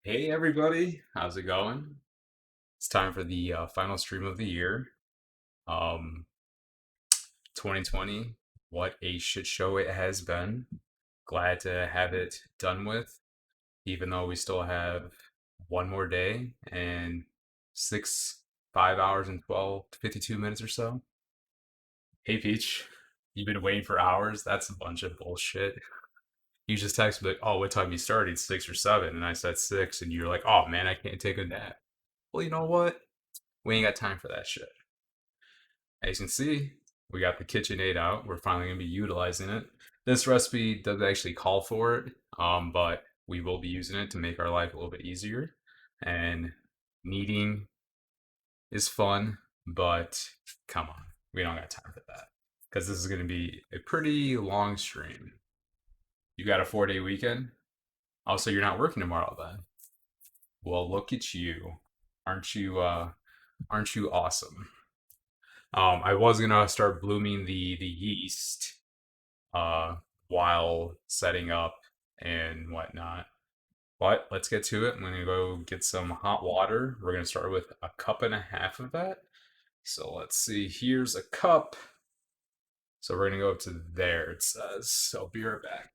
Hey everybody, how's it going? It's time for the final stream of the year. Um, 2020, what a shit show it has been. Glad to have it done with, even though we still have one more day and 5 hours and 12 to 52 minutes or so. Hey Peach, you've been waiting for hours? That's a bunch of bullshit. You just texted me like, oh, what time you started? 6 or 7. And I said 6, and you're like, oh man, I can't take a nap. Well, you know what? We ain't got time for that shit. As you can see, we got the KitchenAid out. We're finally going to be utilizing it. This recipe doesn't actually call for it, but we will be using it to make our life a little bit easier. And kneading is fun, but come on, we don't got time for that because this is going to be a pretty long stream. You got a 4 day weekend? Also, you're not working tomorrow then. Well, look at you. Aren't you aren't you awesome? I was gonna start blooming the yeast uh, while setting up and whatnot. But let's get to it. I'm gonna go get some hot water. We're gonna start with a cup and a half of that. So let's see. Here's a cup. So we're gonna go up to there. It says. So I'll be right back.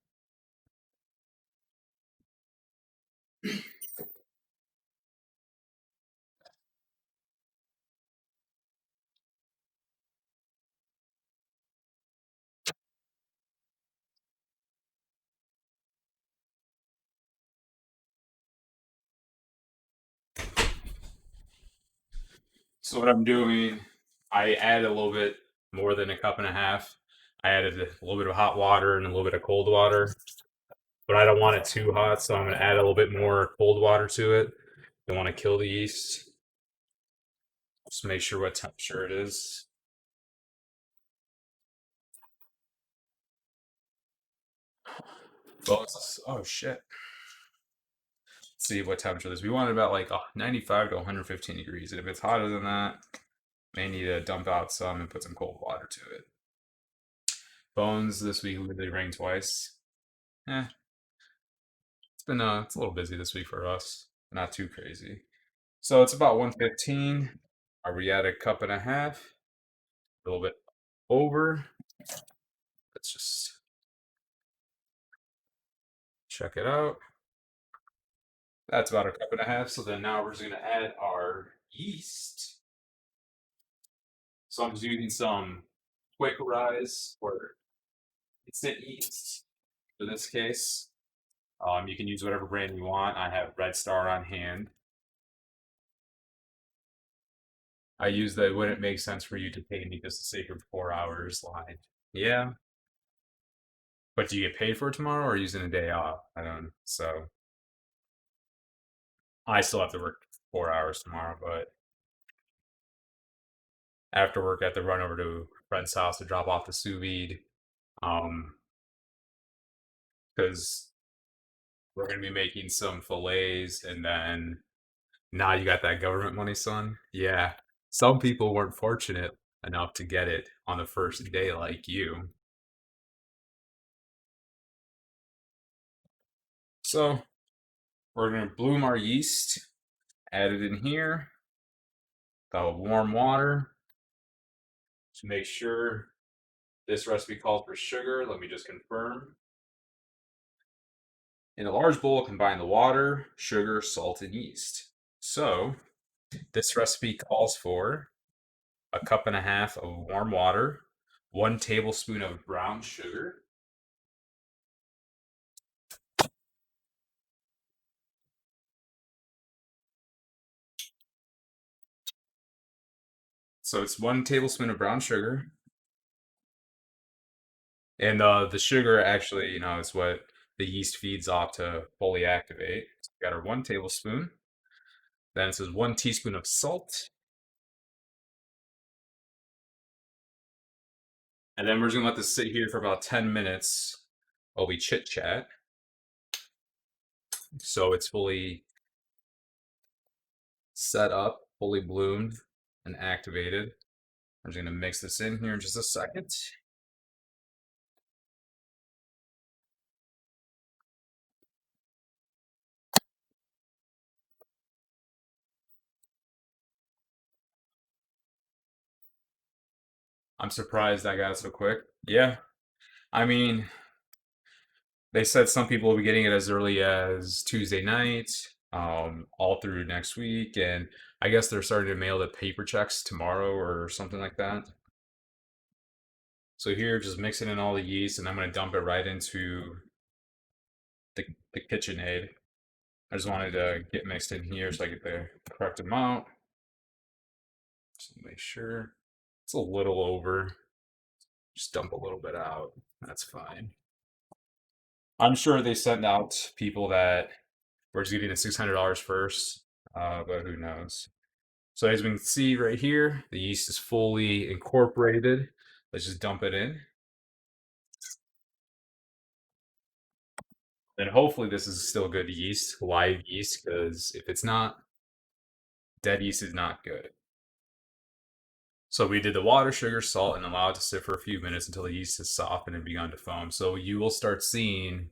So what I'm doing, I added a little bit more than a cup and a half. I added a little bit of hot water and a little bit of cold water, but I don't want it too hot, so I'm going to add a little bit more cold water to it. Don't want to kill the yeast. Just make sure what temperature it is. Well, oh shit. Let's see what temperature it is. We want it about like 95 to 115 degrees. And if it's hotter than that, may need to dump out some and put some cold water to it. Bones this week literally rang twice. Eh, it's a little busy this week for us. Not too crazy. So it's about 115. Are we at a cup and a half? A little bit over. Let's just check it out. That's about a cup and a half. So then now we're just gonna add our yeast. So I'm just using some quick rise or instant yeast for this case. You can use whatever brand you want. I have Red Star on hand. I use that when it makes sense for you to pay me just to say for 4 hours line. Yeah, but do you get paid for it tomorrow or using a day off? I don't. So I still have to work 4 hours tomorrow, but after work, I have to run over to a friend's house to drop off the sous vide. Um, because we're gonna be making some fillets, and then now you got that government money, son. Yeah, some people weren't fortunate enough to get it on the first day like you. So we're gonna bloom our yeast, add it in here, got warm water to make sure this recipe calls for sugar. Let me just confirm. In a large bowl, combine the water, sugar, salt, and yeast. So this recipe calls for a cup and a half of warm water, 1 tablespoon of brown sugar. So it's 1 tablespoon of brown sugar. And the sugar actually, is what the yeast feeds off to fully activate. So we got our 1 tablespoon. Then it says 1 teaspoon of salt. And then we're just gonna let this sit here for about 10 minutes while we chit chat. So it's fully set up, fully bloomed, and activated. I'm just gonna mix this in here in just a second. I'm surprised I got it so quick. Yeah, I mean, they said some people will be getting it as early as Tuesday night, all through next week, and I guess they're starting to mail the paper checks tomorrow or something like that. So here, just mixing in all the yeast, and I'm gonna dump it right into the, the KitchenAid. I just wanted to get mixed in here so I get the correct amount. Just make sure it's a little over. Just dump a little bit out. That's fine. I'm sure they sent out people that were just getting the $600 first, but who knows? So as we can see right here, the yeast is fully incorporated. Let's just dump it in. Then hopefully this is still good yeast, live yeast, because if it's not, dead yeast is not good. So we did the water, sugar, salt, and allow it to sit for a few minutes until the yeast has softened and begun to foam. So you will start seeing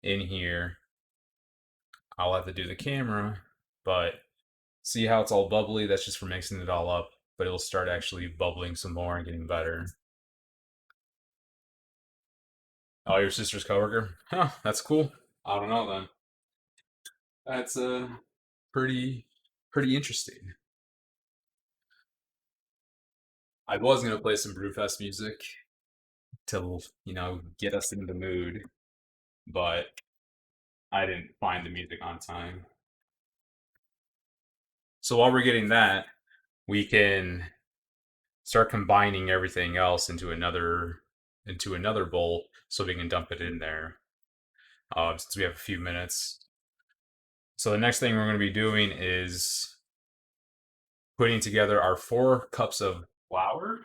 in here, I'll have to do the camera, but see how it's all bubbly? That's just for mixing it all up, but it'll start actually bubbling some more and getting better. Oh, your sister's coworker? Huh, that's cool. I don't know then. That's pretty pretty interesting. I was gonna play some Brewfest music to, get us in the mood, but I didn't find the music on time. So while we're getting that, we can start combining everything else into another bowl so we can dump it in there. Since we have a few minutes. So the next thing we're going to be doing is putting together our 4 cups of flour.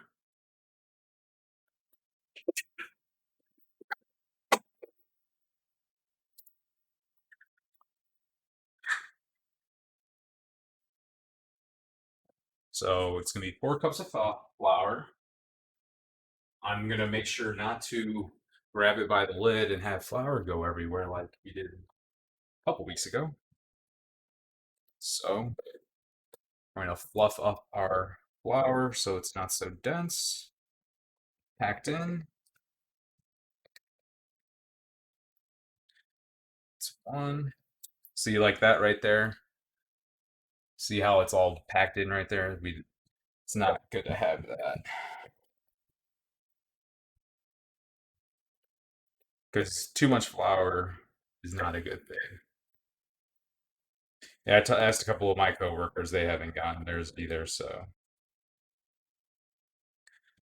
So it's going to be 4 cups of flour. I'm going to make sure not to grab it by the lid and have flour go everywhere like we did a couple weeks ago. So we're going to fluff up our flour so it's not so dense, packed in. It's one. See, like that right there? See how it's all packed in right there? It's not good to have that because too much flour is not a good thing. Yeah, asked a couple of my coworkers; they haven't gotten theirs either. So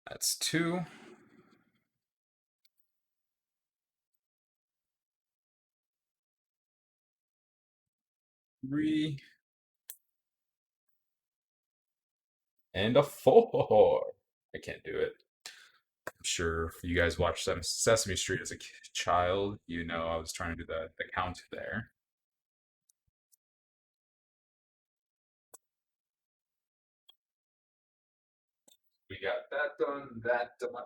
that's 2, 3, and a 4. I can't do it. I'm sure if you guys watched Sesame Street as a child, I was trying to do the count there. We got that done. That done.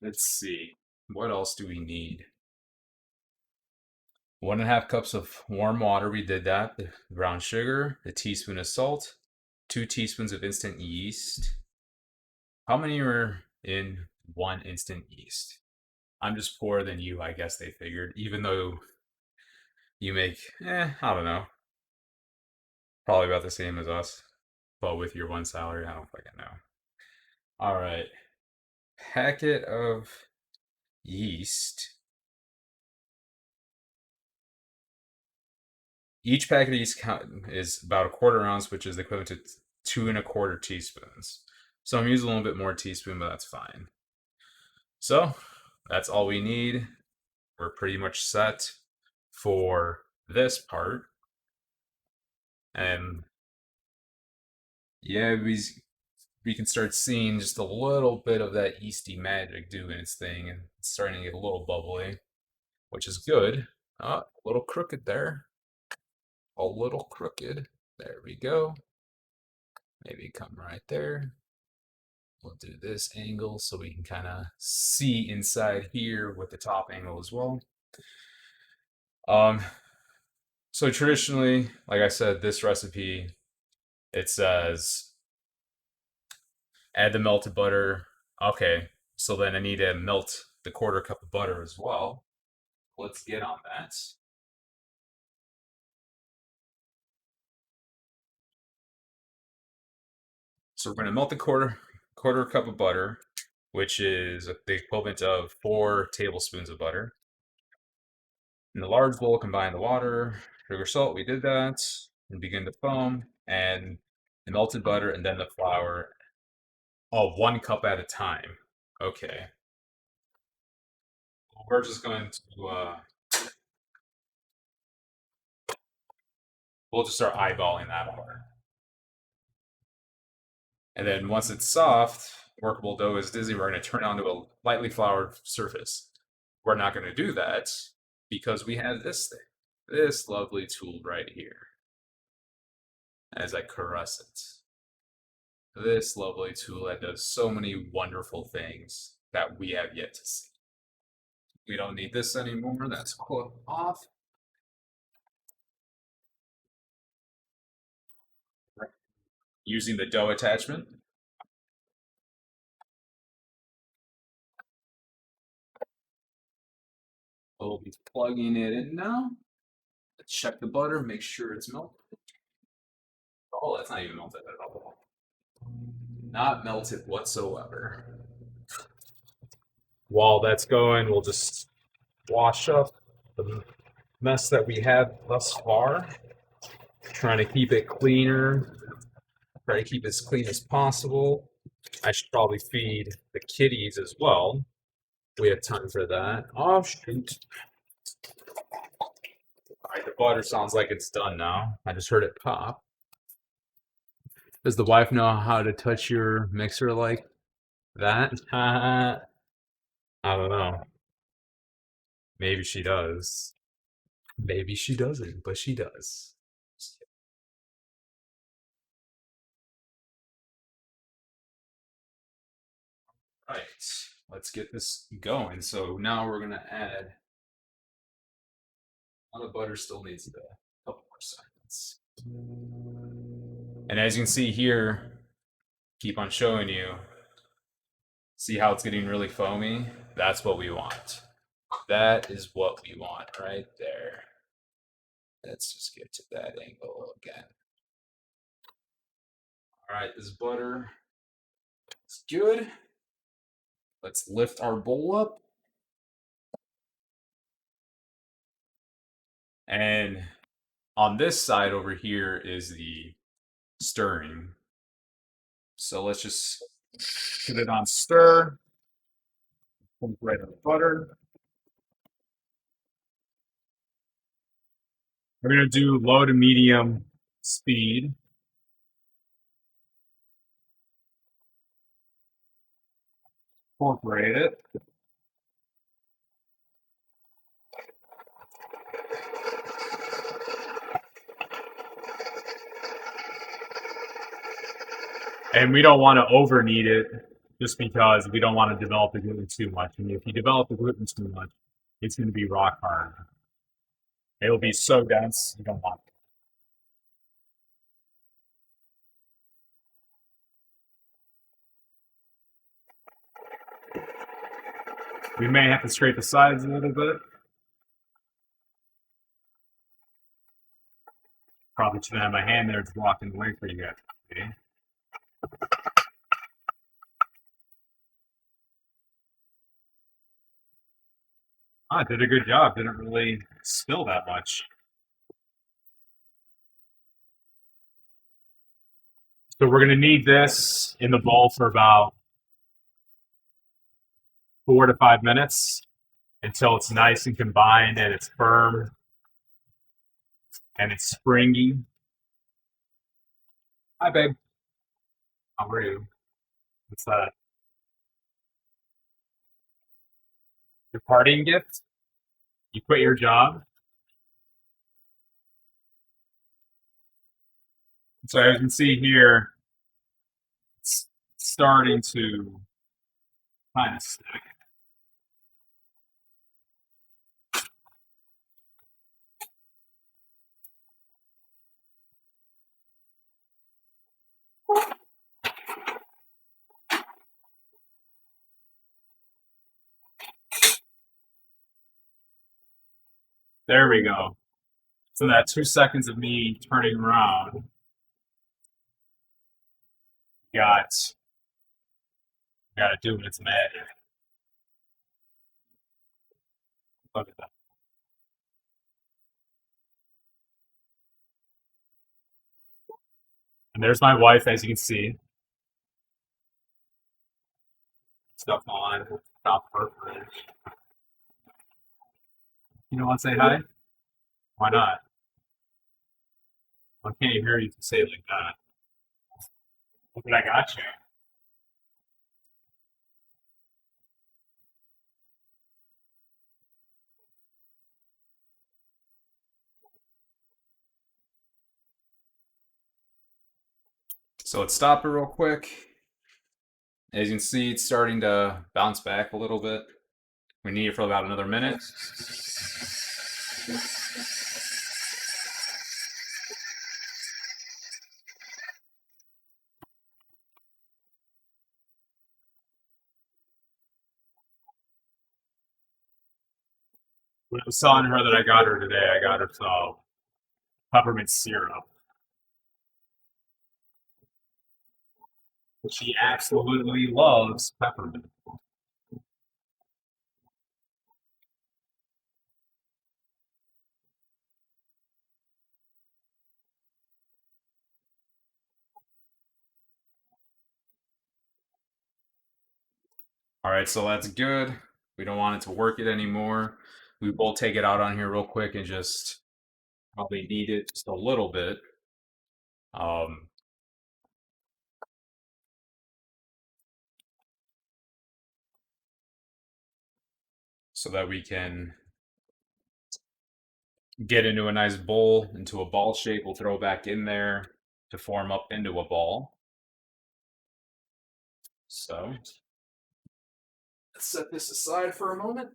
Let's see. What else do we need? 1.5 cups of warm water. We did that. The brown sugar, a teaspoon of salt, 2 teaspoons of instant yeast. How many are in one instant yeast? I'm just poorer than you, I guess they figured. Even though you make, I don't know, probably about the same as us. But with your one salary, I don't fucking know. All right. Packet of yeast. Each packet of yeast is about a quarter ounce, which is equivalent to 2.25 teaspoons. So I'm using a little bit more teaspoon, but that's fine. So that's all we need. We're pretty much set for this part. And yeah, we can start seeing just a little bit of that yeasty magic doing its thing, and it's starting to get a little bubbly, which is good. A little crooked there. A little crooked. There we go. Maybe come right there. We'll do this angle so we can kind of see inside here with the top angle as well. Um, so traditionally, like I said, this recipe, it says add the melted butter Okay, so then I need to melt the quarter cup of butter as well. Let's get on that. So we're going to melt the quarter cup of butter, which is the equivalent of 4 tablespoons of butter. In the large bowl, combine the water, sugar, salt. We did that, and begin to foam, and the melted butter, and then the flour. Oh, 1 cup at a time. Okay. Well, we're just going to we'll just start eyeballing that water. And then once it's soft, workable dough is dizzy, we're going to turn it onto a lightly floured surface. We're not going to do that because we have this thing, this lovely tool right here. As I caress it. This lovely tool that does so many wonderful things that we have yet to see. We don't need this anymore. That's off. Using the dough attachment. We'll be plugging it in now. Check the butter, make sure it's melted. Oh, that's not even melted at all. Not melted whatsoever. While that's going, we'll just wash up the mess that we have thus far. Trying to keep it cleaner. Try to keep it as clean as possible. I should probably feed the kitties as well. We have time for that. Oh, shoot. All right, the butter sounds like it's done now. I just heard it pop. Does the wife know how to touch your mixer like that? I don't know. Maybe she does. Maybe she doesn't, but she does. Right. Let's get this going. So now we're gonna add. Now the butter still needs a couple more seconds. And as you can see here, keep on showing you. See how it's getting really foamy? That's what we want. That is what we want right there. Let's just get to that angle again. All right, this butter is good. Let's lift our bowl up. And on this side over here is the stirring. So let's just put it on stir. Pump right on the butter. We're going to do low to medium speed. Incorporate it. And we don't want to over knead it just because we don't want to develop the gluten too much. And if you develop the gluten too much, it's going to be rock hard. It'll be so dense, you don't want it. We may have to scrape the sides a little bit. Probably shouldn't have my hand there, it's blocking the way for you guys. Okay. Ah, did a good job. Didn't really spill that much. So we're going to knead this in the bowl for about 4 to 5 minutes until it's nice and combined and it's firm and it's springy. Hi, babe. How are you? What's that? Your parting gift? You quit your job? So as you can see here, it's starting to kind of stick. There we go. So that 2 seconds of me turning around got to do its magic. Look at that. And there's my wife, as you can see. Stuff on top of her fridge. You don't want to say hi? Why not? I can't hear you say it like that. Look what I got you. So let's stop it real quick. As you can see, it's starting to bounce back a little bit. We need it for about another minute. When I was telling her that I got her today, I got her some peppermint syrup. But she absolutely loves peppermint. All right, so that's good. We don't want it to work it anymore. We will take it out on here real quick and just probably knead it just a little bit. Um, so that we can get into a nice bowl, into a ball shape. We'll throw back in there to form up into a ball. So let's set this aside for a moment.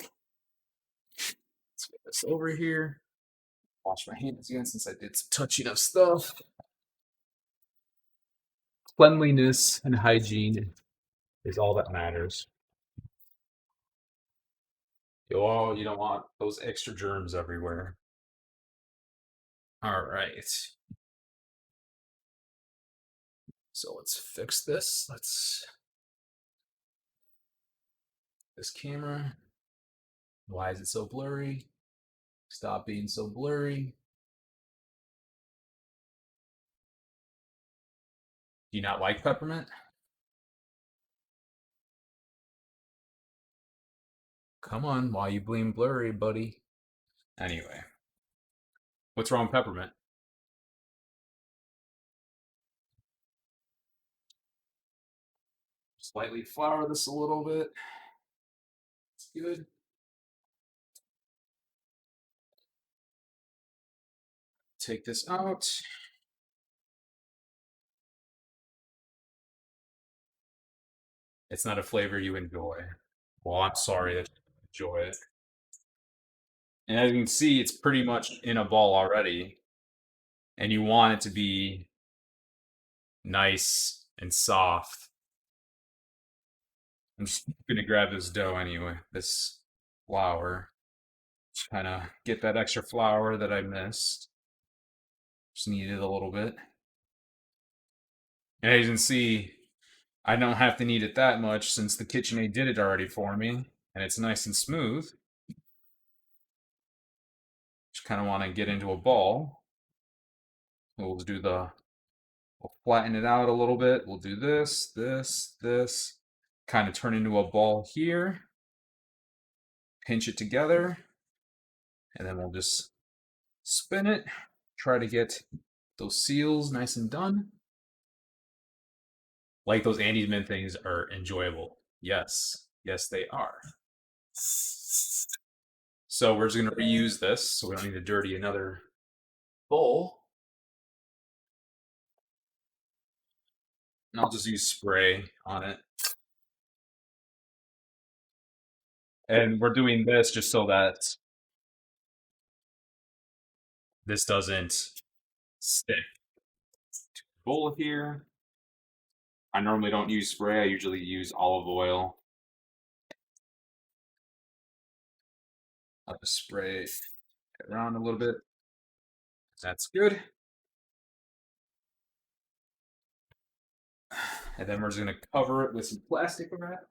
Let's get this over here. Wash my hands again since I did some touching of stuff. Cleanliness and hygiene is all that matters. You don't want those extra germs everywhere. All right. So let's fix this. This camera. Why is it so blurry? Stop being so blurry. Do you not like peppermint? Come on, why you being blurry, buddy? Anyway, what's wrong with peppermint? Slightly flour this a little bit. It's good. Take this out. It's not a flavor you enjoy. Well, I'm sorry that you enjoy it. And as you can see, it's pretty much in a ball already. And you want it to be nice and soft. I'm just gonna grab this dough anyway, this flour. Just kind of get that extra flour that I missed. Just needed a little bit. And as you can see, I don't have to knead it that much since the KitchenAid did it already for me. And it's nice and smooth. Just kind of want to get into a ball. We'll do we'll flatten it out a little bit. We'll do this, this, this. Kind of turn into a ball here. Pinch it together. And then we'll just spin it. Try to get those seals nice and done. Like those Andy's Mint things are enjoyable. Yes. Yes, they are. So we're just going to reuse this so we don't need to dirty another bowl. And I'll just use spray on it. And we're doing this just so that this doesn't stick to the bowl here. I normally don't use spray. I usually use olive oil. I'll just spray it around a little bit. That's good. And then we're just gonna cover it with some plastic wrap.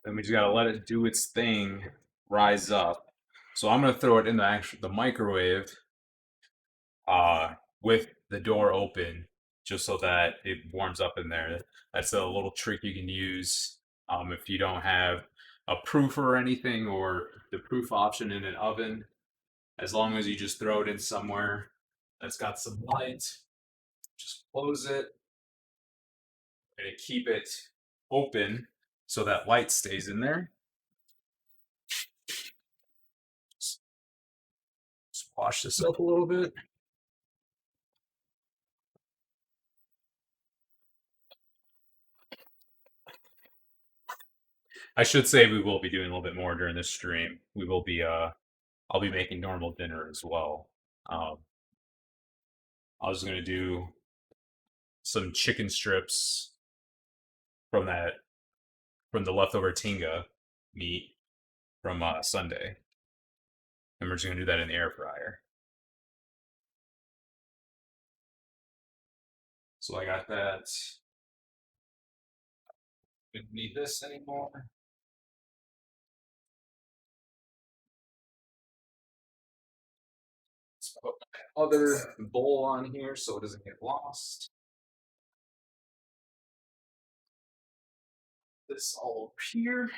Then we just gotta let it do its thing, rise up. So I'm gonna throw it in the microwave, with the door open, just so that it warms up in there. That's a little trick you can use, if you don't have a proof or anything, or the proof option in an oven. As long as you just throw it in somewhere that's got some light, just close it and keep it open so that light stays in there. Just wash this up a little bit. I should say we will be doing a little bit more during this stream. We will be I'll be making normal dinner as well. Um, I was gonna do some chicken strips from that from the leftover tinga meat from Sunday, and we're just gonna do that in the air fryer. So I got that. Didn't need this anymore. Let's put my other bowl on here so it doesn't get lost. This all up here.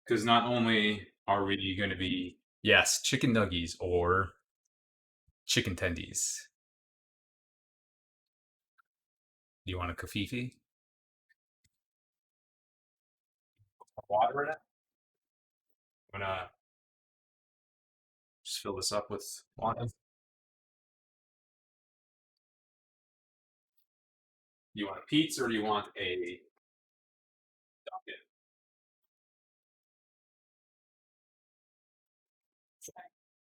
Because not only are we going to be, yes, chicken nuggies or chicken tendies. Do you want a kafifi? Water in it? I'm gonna just fill this up with water. Do you want a pizza or do you want a Dunkin'?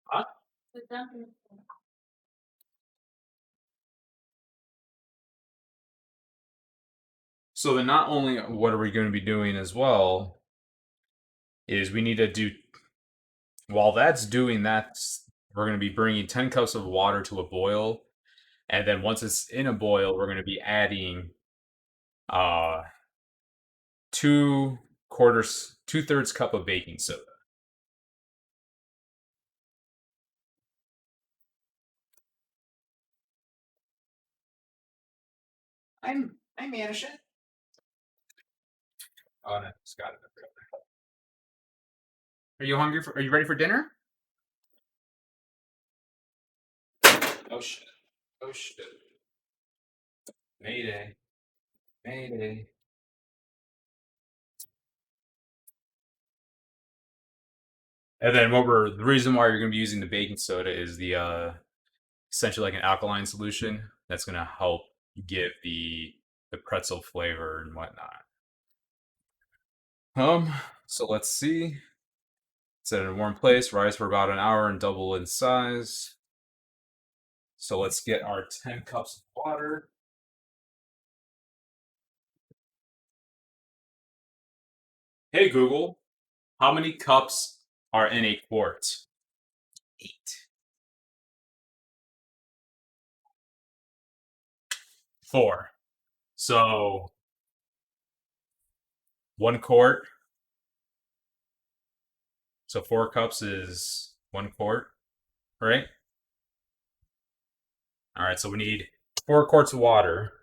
Huh? So then, not only what are we going to be doing as well is we need to do while that's doing that, we're going to be bringing 10 cups of water to a boil, and then once it's in a boil, we're going to be adding uh 2/3 cup of baking soda. I manage it. Oh no, it's got it. Are you hungry are you ready for dinner? Oh shit. Oh shit. Mayday. Mayday. And then the reason why you're going to be using the baking soda is the essentially like an alkaline solution that's going to help give the pretzel flavor and whatnot. So let's see. Set it in a warm place, rise for about an hour and double in size. So let's get our 10 cups of water. Hey Google, how many cups are in a quart? 8. 4. So 1 quart. So 4 cups is 1 quart, right? All right, so we need 4 quarts of water.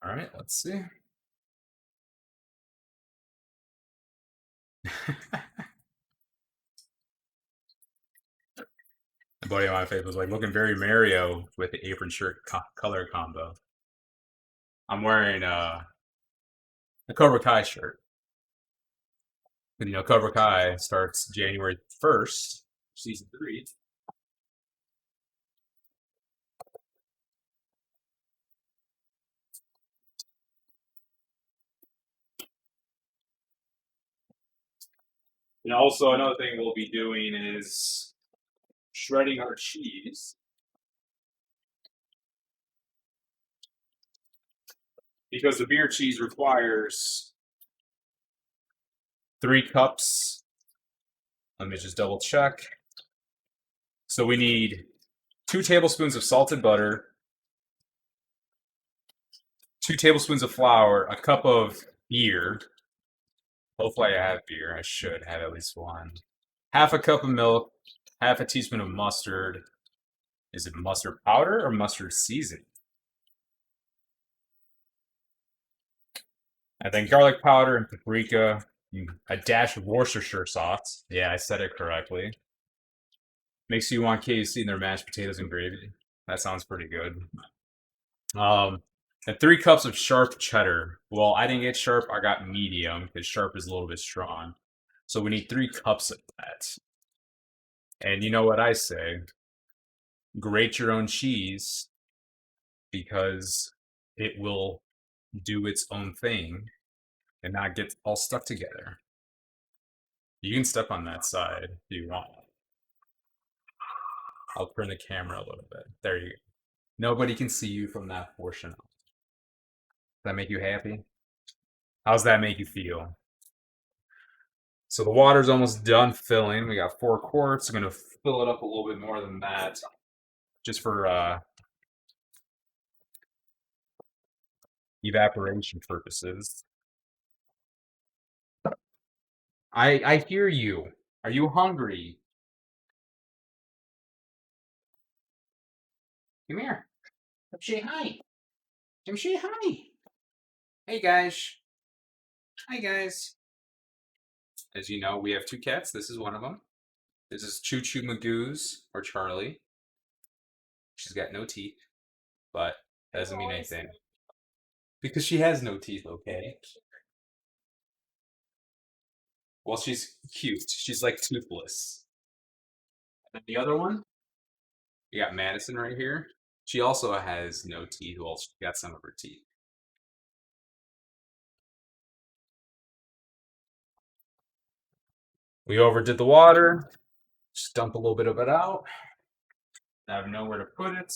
All right, let's see. A buddy on my face was like looking very Mario with the apron shirt color combo. I'm wearing a Cobra Kai shirt. Cobra Kai starts January 1st, season 3. And also another thing we'll be doing is shredding our cheese because the beer cheese requires 3 cups. Let me just double check. So we need 2 tablespoons of salted butter, 2 tablespoons of flour, a cup of beer. Hopefully, I have beer. I should have at least one. Half a cup of milk, half a teaspoon of mustard. Is it mustard powder or mustard seasoning? And then garlic powder and paprika, a dash of Worcestershire sauce. Yeah, I said it correctly. Makes you want KFC in their mashed potatoes and gravy. That sounds pretty good. Um, and 3 cups of sharp cheddar. Well, I didn't get sharp. I got medium because sharp is a little bit strong. So we need 3 cups of that. And you know what I say? Grate your own cheese because it will do its own thing and not get all stuck together. You can step on that side if you want. I'll turn the camera a little bit. There you go. Nobody can see you from that portion. Does that make you happy? How's that make you feel? So the water's almost done filling. We got 4 quarts. I'm gonna fill it up a little bit more than that, just for evaporation purposes. I hear you. Are you hungry? Come here. Come say hi. Come say hi. Hey guys. Hi guys. As you know, we have 2 cats. This is one of them. This is Choo Choo Magoo's or Charlie. She's got no teeth, but that doesn't mean anything. Because she has no teeth, okay? Well, she's cute. She's like toothless. And the other one, we got Madison right here. She also has no teeth. Well, she got some of her teeth. We overdid the water. Just dump a little bit of it out. I have nowhere to put it.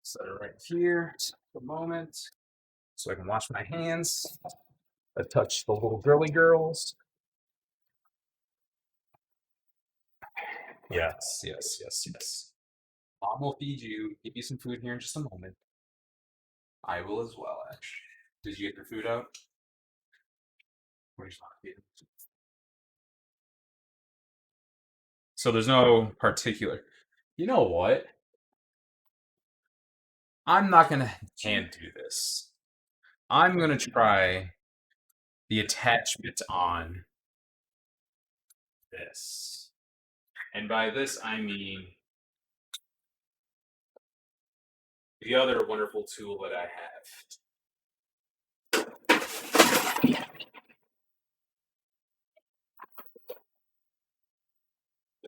Set it right here for a moment so I can wash my hands. I touch the little girly girls. Yes, yes, yes, yes. Mom will feed you, give you some food here in just a moment. I will as well, Ash. Did you get your food out? Where's my food? So there's no particular. You know what? I'm not gonna hand do this. I'm gonna try the attachment on this. And by this I mean the other wonderful tool that I have.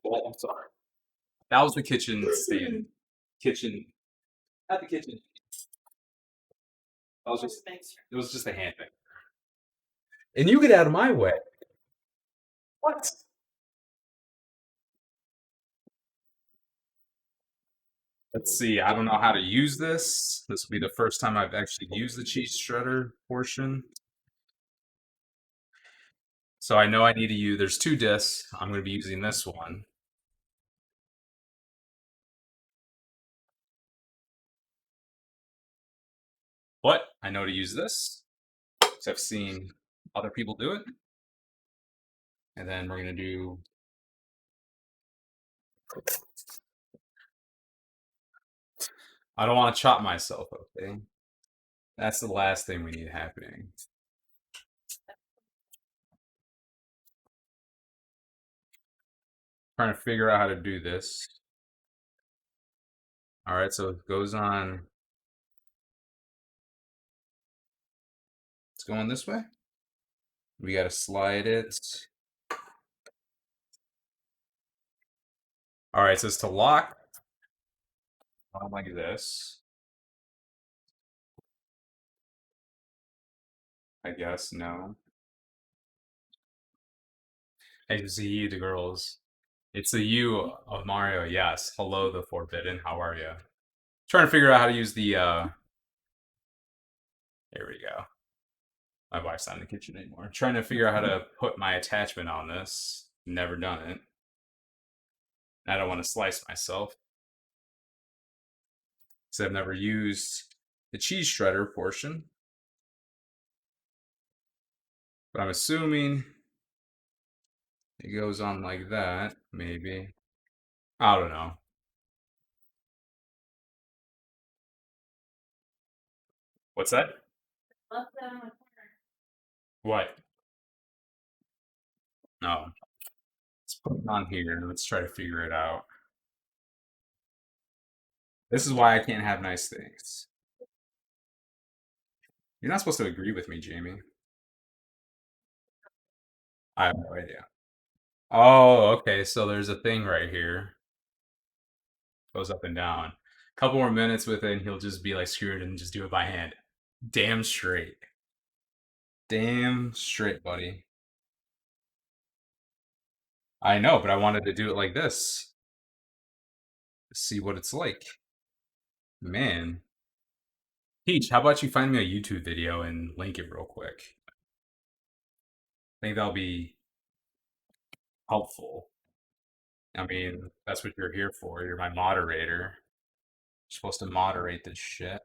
Oh, I'm sorry. That was the kitchen stand. Kitchen, not the kitchen. I was just, it was just a hand thing. And you get out of my way. What? Let's see. I don't know how to use this. This will be the first time I've actually used the cheese shredder portion. So I know I need to use, there's 2 discs. I'm going to be using this one. But I know to use this because I've seen other people do it. And then we're going to do. I don't want to chop myself, okay? That's the last thing we need happening. Trying to figure out how to do this. All right, so it goes on. It's going this way. We got to slide it All right, it says to lock on like this. I guess no. Hey, Z, the girls. It's the U of Mario. Yes. Hello, the Forbidden. How are you? Trying to figure out how to use the. There we go. My wife's not in the kitchen anymore. Trying to figure out how to put my attachment on this. Never done it. I don't want to slice myself because I've never used the cheese shredder portion. But I'm assuming it goes on like that. Maybe. I don't know. What's that? What? No. Let's put it on here and let's try to figure it out. This is why I can't have nice things. You're not supposed to agree with me, Jamie. I have no idea. Oh, okay. So there's a thing right here. Goes up and down. Couple more minutes with it, and he'll just be like screwed and just do it by hand. Damn straight. Damn straight, buddy. I know, but I wanted to do it like this. See what it's like. Man. Peach, how about you find me a YouTube video and link it real quick? I think that'll be helpful. I mean, that's what you're here for. You're my moderator. You're supposed to moderate this shit.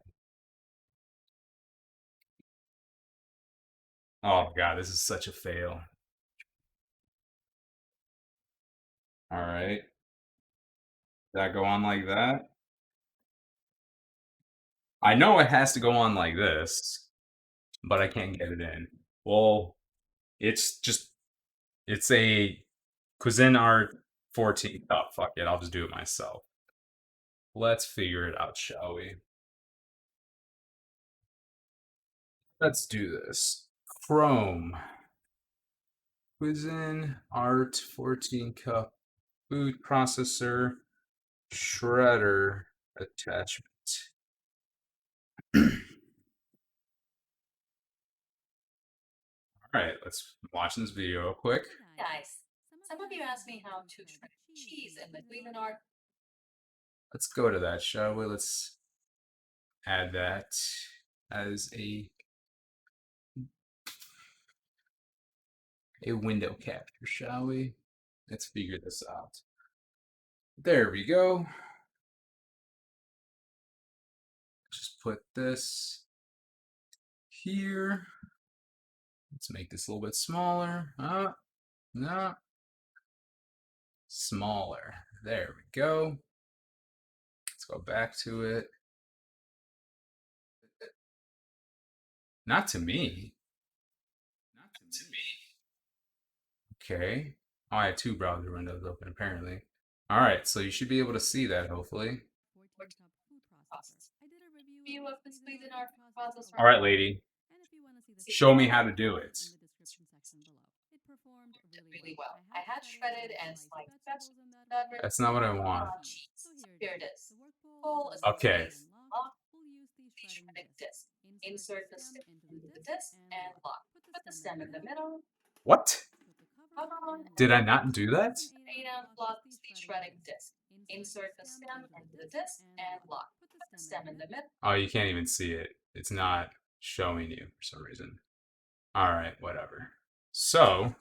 Oh god, this is such a fail. All right. Does that go on like that? I know it has to go on like this, but I can't get it in. Well, it's just it's a Cuisinart 14. Oh fuck it, I'll just do it myself. Let's figure it out, shall we? Let's do this. Chrome. Cuisinart 14 cup food processor shredder attachment. All right, let's watch this video real quick. Guys, some of you asked me how to shred cheese in the Cuisinart. Let's go to that, shall we? Let's add that as a window capture, shall we? Let's figure this out. There we go. Just put this here. Let's make this a little bit smaller. No. Smaller. There we go. Let's go back to it. Not to me. Not to me. Okay. Oh, I had two browser windows open apparently. All right, so you should be able to see that hopefully. View of this Cuisinart processor. All right, lady. Show me how to do it. Really well. I had shredded and sliced vegetables. That's not what I want. Cheese. Here it is. Pull a Okay. lock the shredded disc. Insert the stick into the disc and lock. Put the stem in the middle. What? Cover on. Did I not do that? Lay down flat the shredding disc. Insert the stem into the disc and lock. Put the stem in the middle. Oh, you can't even see it. It's not showing you for some reason. All right, whatever. So,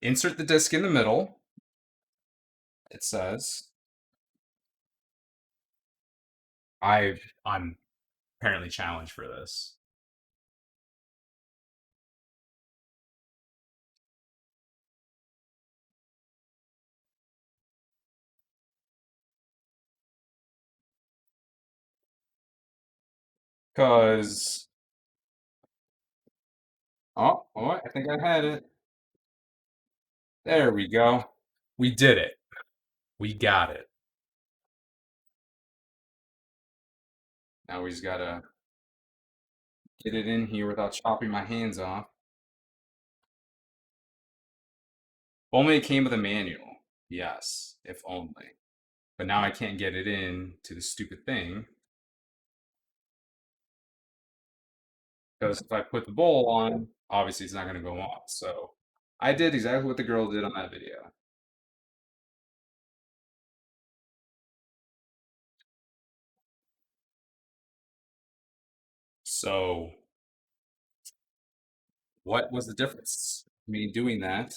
insert the disc in the middle. It says. I'm apparently challenged for this. Cause oh, I think I had it. There we go. We did it. We got it. Now we just gotta get it in here without chopping my hands off. Only it came with a manual. Yes, if only. but now I can't get it in to the stupid thing because if I put the bowl on, obviously it's not going to go on. So I did exactly what the girl did on that video. So what was the difference? Me doing that,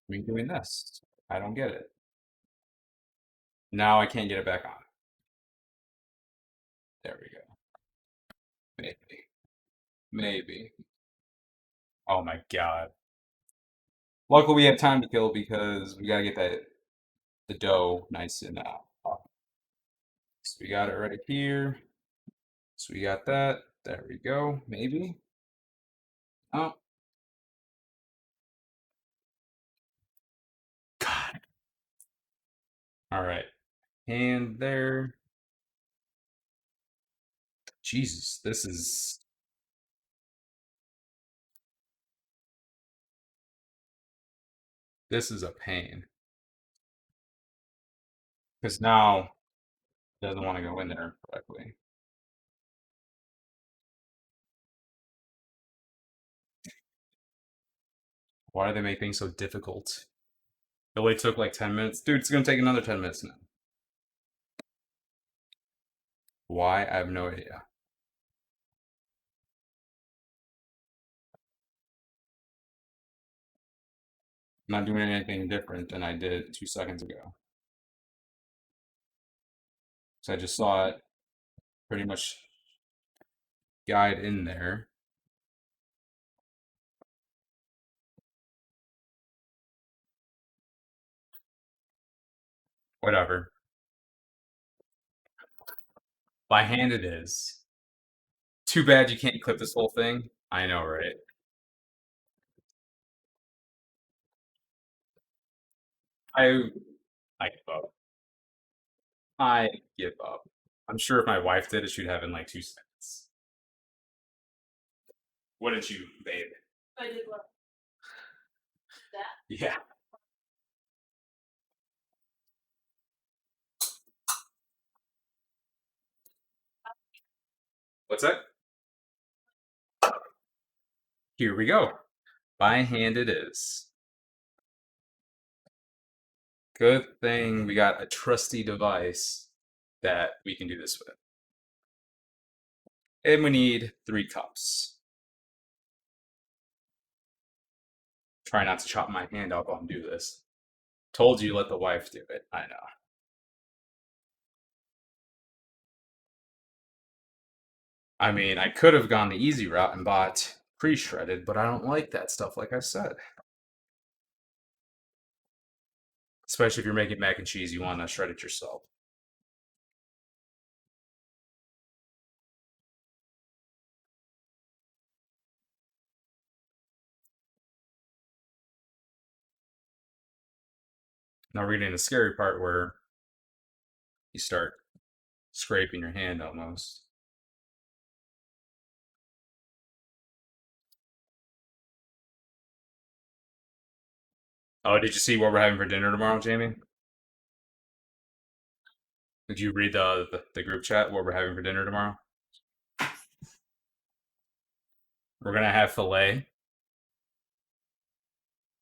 me doing this. I don't get it. Now I can't get it back on. There we go. Maybe. Maybe. Oh my God. Luckily we have time to kill because we gotta get the dough nice and hot. So we got it right here. So we got that. There we go. Maybe. Oh, God. All right. And there. Jesus, this is a pain. Because now it doesn't want to go in there correctly. Why do they make things so difficult? It only took like 10 minutes. Dude, it's gonna take another 10 minutes now. Why? I have no idea. I'm not doing anything different than I did 2 seconds ago. So I just saw it pretty much guide in there. Whatever. By hand it is. Too bad you can't clip this whole thing. I know, right? I I give up. I give up. I'm sure if my wife did it, she'd have it in like 2 seconds. What did you, babe? Yeah. What's that? Here we go. By hand it is. Good thing we got a trusty device that we can do this with. And we need 3 cups. Try not to chop my hand off while I do this. Told you let the wife do it. I know. I mean, I could have gone the easy route and bought pre-shredded, but I don't like that stuff, like I said. Especially if you're making mac and cheese, you want to shred it yourself. Now we're getting the scary part where you start scraping your hand almost. Oh, did you see what we're having for dinner tomorrow, Jamie? Did you read the group chat? What we're having for dinner tomorrow? We're gonna have filet,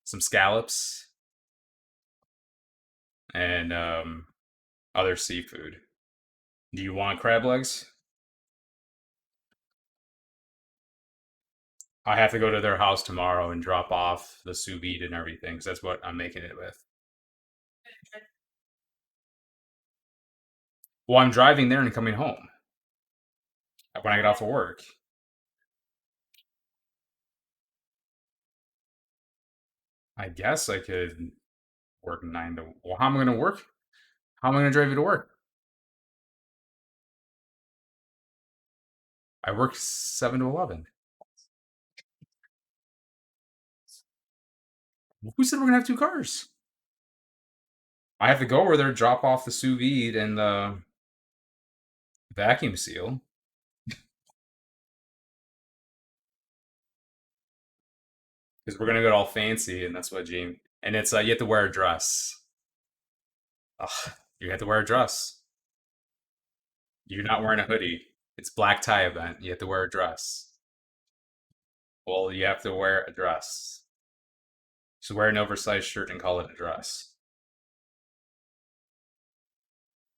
some scallops, and other seafood. Do you want crab legs? I have to go to their house tomorrow and drop off the sous vide and everything because that's what I'm making it with. Well, I'm driving there and coming home when I get off of work. I guess I could work 9 to. Well, how am I going to work? How am I going to drive you to work? I work 7 to 11. Who said we're going to have 2 cars? I have to go over there, drop off the sous vide and the vacuum seal. Because we're gonna get all fancy, and that's what Jamie And it's you have to wear a dress. Ugh, you have to wear a dress. You're not wearing a hoodie. It's black tie event. You have to wear a dress. Well, you have to wear a dress. So wear an oversized shirt and call it a dress.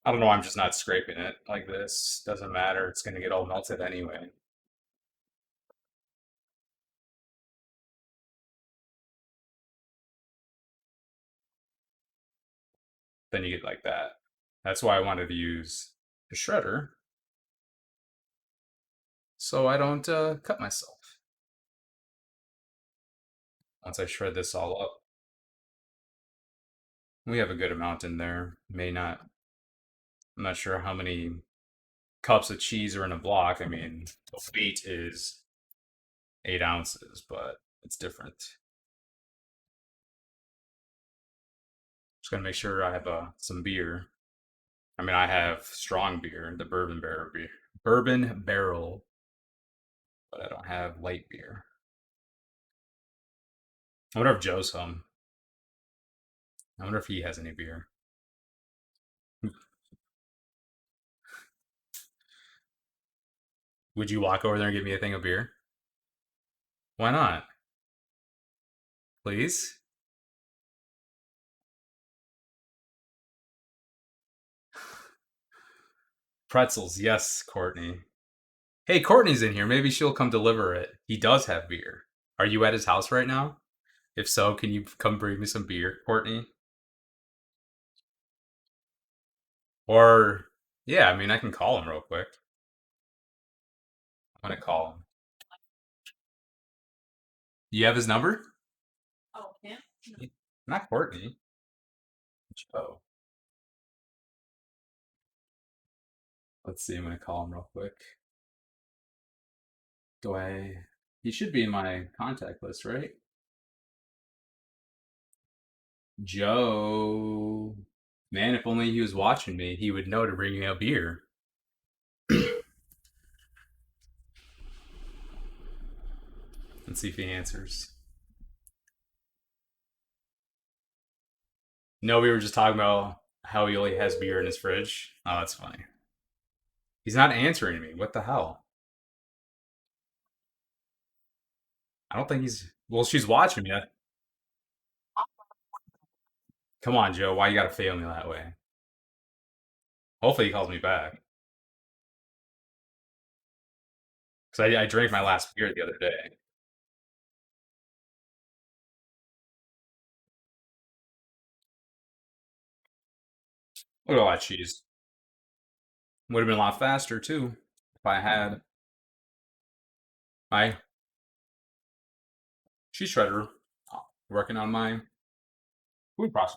I don't know. I'm just not scraping it like this. Doesn't matter. It's gonna get all melted anyway. Then you get like that. That's why I wanted to use a shredder so I don't cut myself once I shred this all up. We have a good amount in there. May not. I'm not sure how many cups of cheese are in a block. I mean, the weight is 8 ounces, but it's different. Just gotta make sure I have some beer. I mean, I have strong beer, the bourbon barrel, but I don't have light beer. I wonder if Joe's home. I wonder if he has any beer. Would you walk over there and give me a thing of beer? Why not? Please? Pretzels, yes, Courtney. Hey, Courtney's in here. Maybe she'll come deliver it. He does have beer. Are you at his house right now? If so, can you come bring me some beer, Courtney? Or, yeah, I mean, I can call him real quick. I'm gonna call him. You have his number? Not Courtney. Oh, let's see. I'm gonna call him real quick. Do I? He should be in my contact list, right? Joe. Man, if only he was watching me, he would know to bring me a beer. Let's see if he answers. No, we were just talking about how he only has beer in his fridge. Oh, that's funny. He's not answering me. What the hell? I don't think he's. Well, she's watching me. Come on, Joe. Why you gotta fail me that way? Hopefully he calls me back. Because I drank my last beer the other day. Look at all that cheese. Would have been a lot faster too if I had my cheese shredder working on my food processor.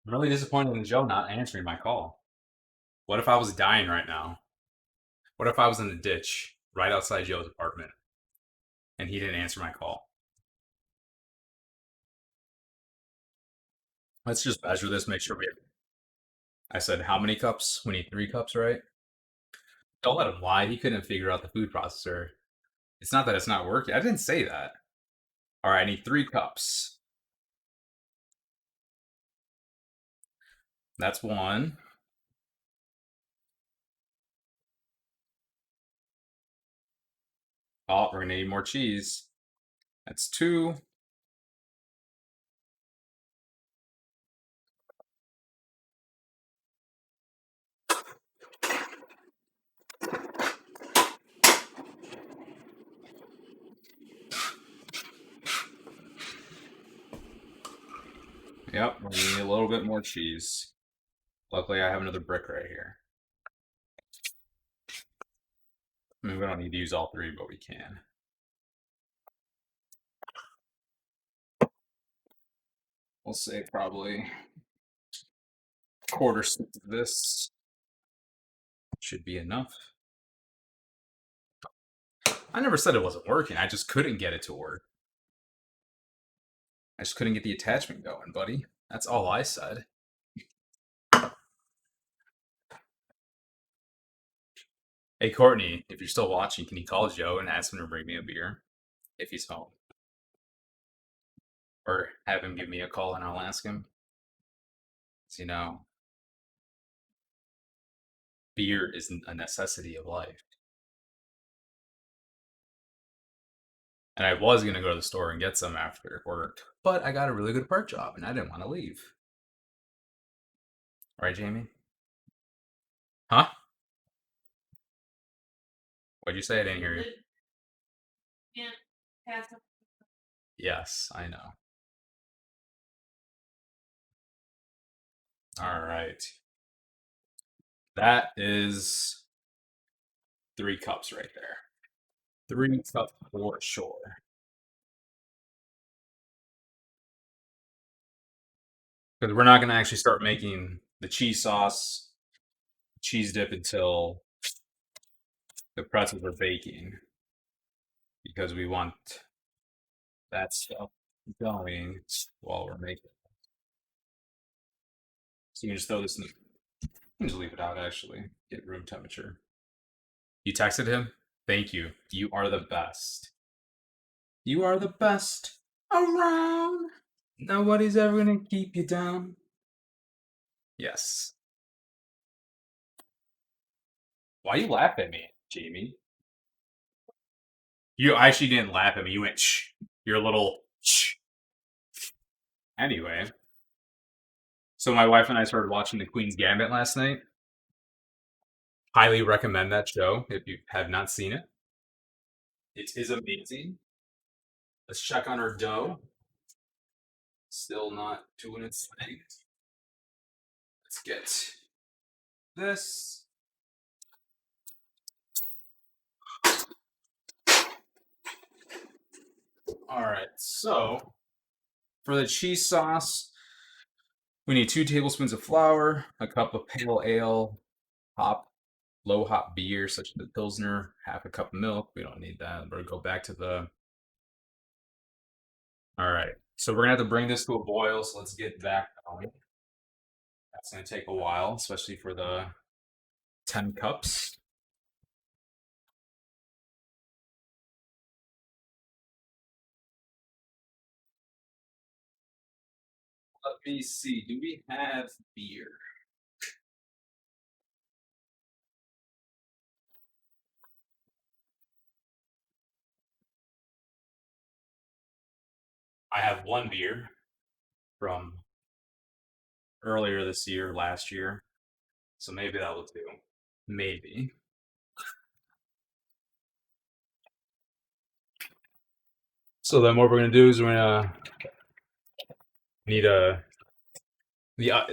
I'm really disappointed in Joe not answering my call. What if I was dying right now? What if I was in the ditch right outside Joe's apartment and he didn't answer my call? Let's just measure this, make sure we have. I said, how many cups? We need 3 cups, right? Don't let him lie. He couldn't figure out the food processor. It's not that it's not working. I didn't say that. All right, I need 3 cups. That's one. Oh, we're gonna need more cheese. That's two. Yep, we're gonna need a little bit more cheese. Luckily, I have another brick right here. I mean, we don't need to use all 3, but we can. We'll say probably quarter stick of this should be enough. I never said it wasn't working. I just couldn't get it to work. I just couldn't get the attachment going, buddy. That's all I said. Hey, Courtney, if you're still watching, can you call Joe and ask him to bring me a beer if he's home? Or have him give me a call and I'll ask him? 'Cause, beer is a necessity of life. And I was going to go to the store and get some after work, but I got a really good part job and I didn't want to leave. Right, Jamie? Huh? What'd you say? I didn't hear you. Yes, I know. All right. That is 3 cups right there. 3 cups for sure. Because we're not going to actually start making the cheese sauce, cheese dip until the pretzels are baking. Because we want that stuff going while we're making it. So you can just throw this in the. You can just leave it out, actually. Get room temperature. You texted him? Thank you. You are the best. You are the best around. Nobody's ever gonna keep you down. Yes. Why you laugh at me, Jamie? You actually didn't laugh at me. You went shh. You're a little shh. Anyway, so my wife and I started watching The Queen's Gambit last night. Highly recommend that show if you have not seen it. It is amazing. Let's check on our dough. Still not doing its thing. Let's get this. All right, so for the cheese sauce, we need 2 tablespoons of flour, a cup of pale ale, hop, low hop beer such as the Pilsner, half a cup of milk. We don't need that. We're gonna go back to the. All right, so we're gonna have to bring this to a boil. So let's get back going. That's gonna take a while, especially for the 10 cups. Let me see. Do we have beer? I have one beer from earlier this year, last year. So maybe that will do. Maybe. So then what we're gonna do is we're gonna need a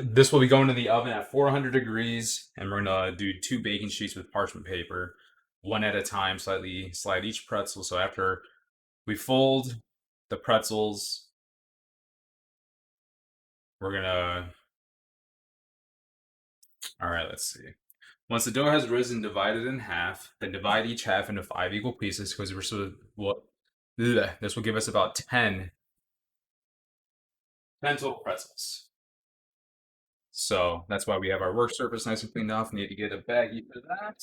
this will be going to the oven at 400 degrees, and we're gonna do 2 baking sheets with parchment paper, one at a time. Slightly slide each pretzel. So after we fold the pretzels, we're gonna. All right, let's see. Once the dough has risen, divide it in half. Then divide each half into 5 equal pieces because we're sort of what. This will give us about 10 total pretzels. So that's why we have our work surface nice and cleaned off. We need to get a baggie for that.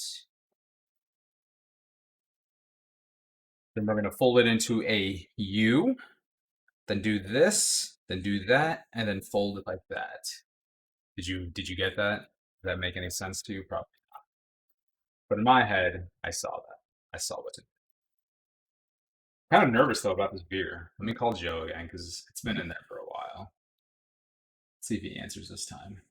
Then we're going to fold it into a U. Then do this. Then do that, and then fold it like that. Did you get that? Does that make any sense to you? Probably not. But in my head, I saw that. I saw what to do. Kind of nervous though about this beer. Let me call Joe again because it's been in there for a while. Let's see if he answers this time.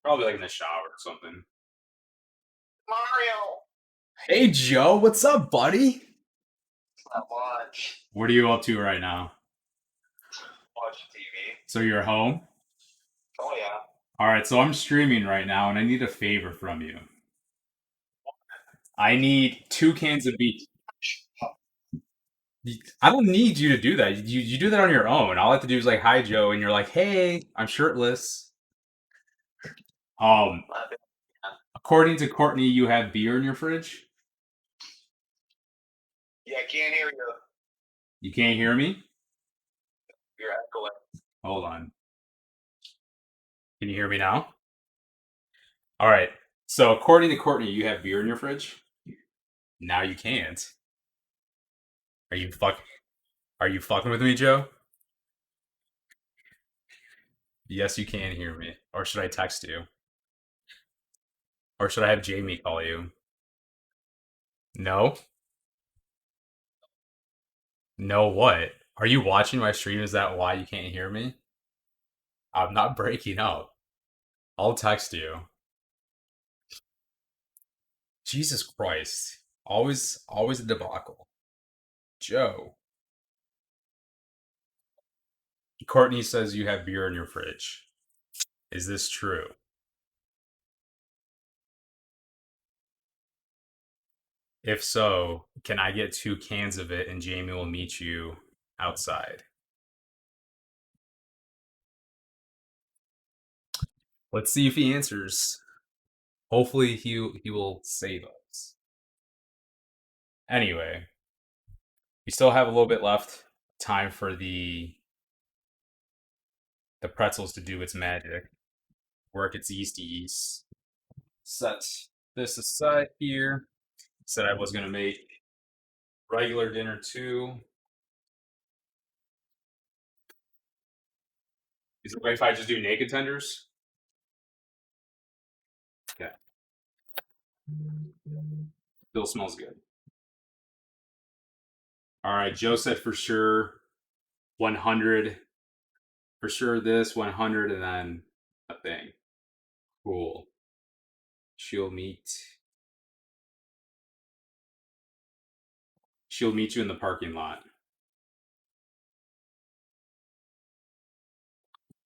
Probably like in the shower or something. Mario. Hey Joe, what's up, buddy? Not much. What are you up to right now? Watch TV. So you're home? Oh yeah. All right, so I'm streaming right now, and I need a favor from you. I need 2 cans of beef. I don't need you to do that. You do that on your own. All I have to do is like, "Hi, Joe," and you're like, "Hey, I'm shirtless." Um, according to Courtney, you have beer in your fridge. Yeah, I can't hear you. You can't hear me? You're echoing. Hold on. Can you hear me now? All right. So according to Courtney, you have beer in your fridge. Now you can't. Are you fuck? Are you fucking with me, Joe? Yes, you can hear me. Or should I text you? Or should I have Jamie call you? No. No, what? Are you watching my stream? Is that why you can't hear me? I'm not breaking up. I'll text you. Jesus Christ. Always a debacle. Joe. Courtney says you have beer in your fridge. Is this true? If so, can I get 2 cans of it and Jamie will meet you outside? Let's see if he answers. Hopefully he will save us. Anyway, we still have a little bit left. Time for the pretzels to do its magic. Work its yeasties. Set this aside here. Said I was gonna make regular dinner too. Is it right if I just do naked tenders? Okay. Still smells good. All right, Joe said for sure 100. For sure this 100 and then a thing. Cool. She'll meet. She'll meet you in the parking lot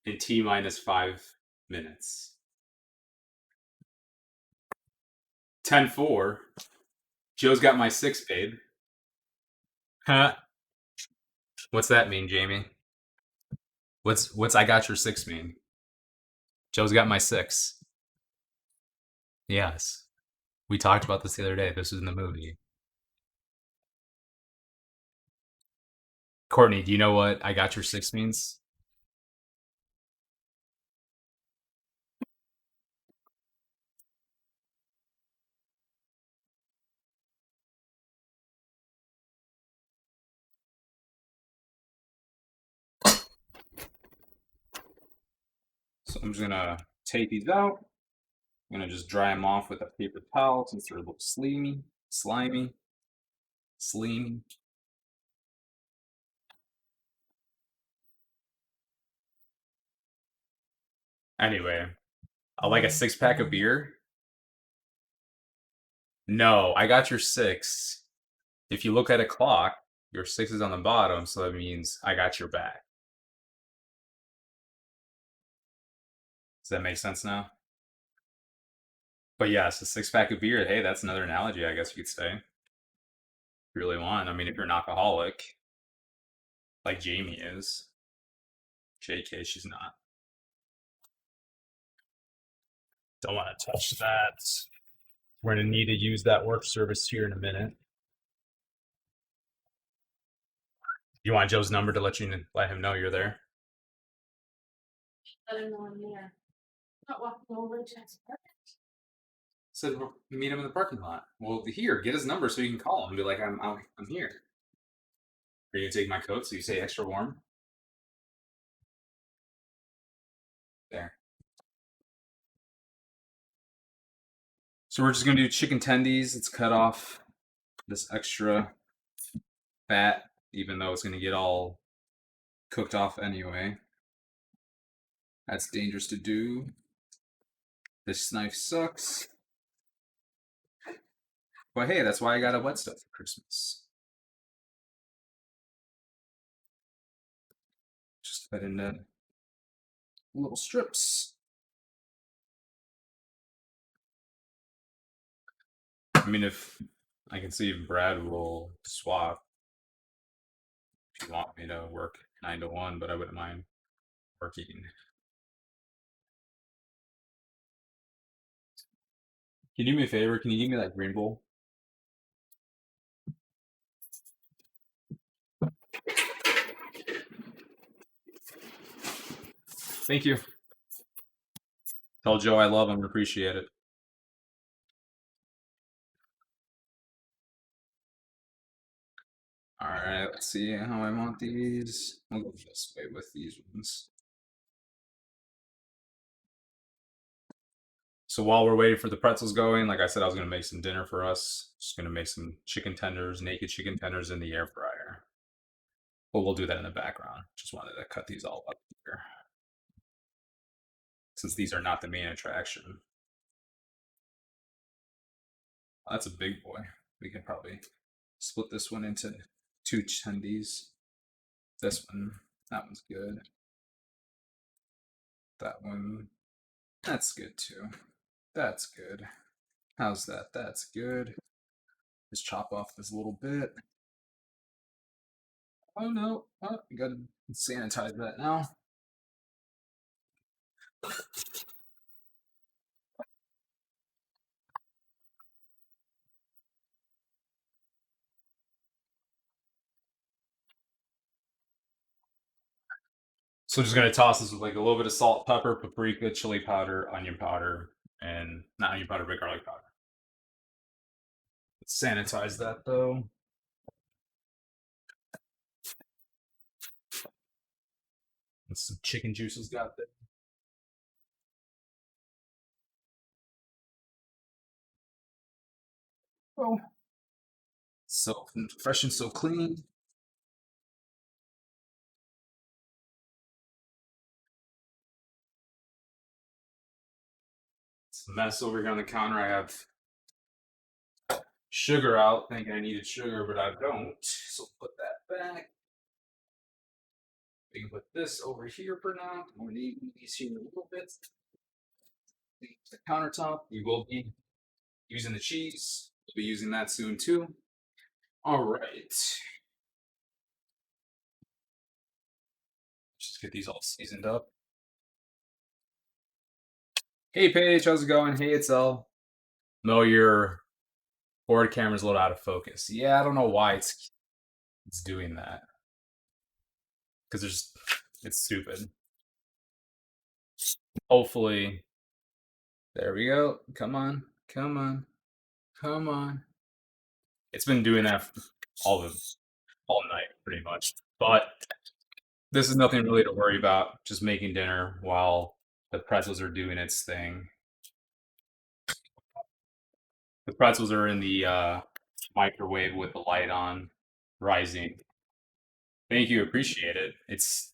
in T minus 5 minutes. 10-4. Joe's got my 6 paid. Huh? What's that mean, Jamie? What's I got your 6 mean? Joe's got my 6. Yes. We talked about this the other day. This was in the movie. Courtney, do you know what I got your 6 means? So I'm just gonna take these out. I'm gonna just dry them off with a paper towel since they're a little slimy. Anyway, I like a 6 pack of beer. No, I got your 6. If you look at a clock, your 6 is on the bottom, so that means I got your back. Does that make sense now? But yes, a 6 pack of beer. Hey, that's another analogy, I guess you could say. If you really want. I mean, if you're an alcoholic, like Jamie is. JK, she's not. Don't want to touch that. We're going to need to use that work service here in a minute. You want Joe's number to let him know you're there? Let him know I'm there. Not walking over to Jack's apartment. Said we'll meet him in the parking lot. Well, here, get his number so you can call him and be like, I'm here. Are you gonna take my coat so you say extra warm? There. So we're just gonna do chicken tendies. Let's cut off this extra fat, even though it's gonna get all cooked off anyway. That's dangerous to do. This knife sucks. But hey, that's why I got a wet stuff for Christmas. Just cut into little strips. I mean, if I can see if Brad will swap if you want me to work 9 to 1, but I wouldn't mind working. Can you do me a favor? Can you give me that green bowl? Thank you. Tell Joe I love him and appreciate it. All right, let's see how I want these. I'll go this way with these ones. So while we're waiting for the pretzels going, like I said, I was gonna make some dinner for us. Just gonna make some chicken tenders, naked chicken tenders in the air fryer. But we'll do that in the background. Just wanted to cut these all up here, since these are not the main attraction. That's a big boy. We can probably split this one into 2 tendies. This one, that one's good. That one, that's good too. That's good. How's that? That's good. Just chop off this little bit. Oh no, oh, you gotta sanitize that now. So just gonna toss this with like a little bit of salt, pepper, paprika, chili powder, onion powder, and not onion powder, but garlic powder. Let's sanitize that though. And some chicken juices got there. Oh, so fresh and so clean. It's a mess over here on the counter. I have sugar out, thinking I needed sugar, but I don't. So put that back. We can put this over here for now. I'm gonna need these here in a little bit. The countertop. We will be using the cheese. We'll be using that soon too. All right. Just get these all seasoned up. Hey Paige, how's it going? Hey, it's L. No, your board camera's a little out of focus. Yeah, I don't know why it's doing that. Because it's stupid. Hopefully, there we go. Come on, come on, come on. It's been doing that all night, pretty much. But this is nothing really to worry about. Just making dinner while the pretzels are doing its thing. The pretzels are in the microwave with the light on, rising. Thank you, appreciate it. It's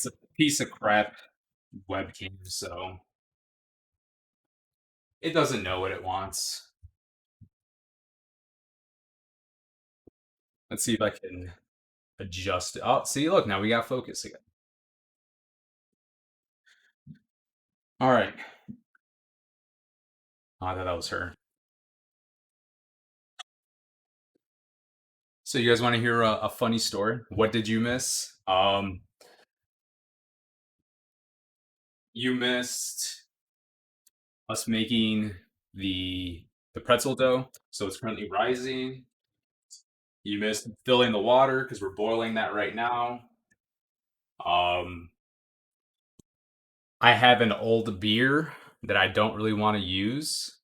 a piece of crap webcam, so it doesn't know what it wants. Let's see if I can adjust it. Oh, see, look, now we got focus again. All right. Oh, I thought that was her. So you guys want to hear a funny story? What did you miss? You missed us making the pretzel dough, so it's currently rising. You missed filling the water because we're boiling that right now. Um, I have an old beer that I don't really want to use.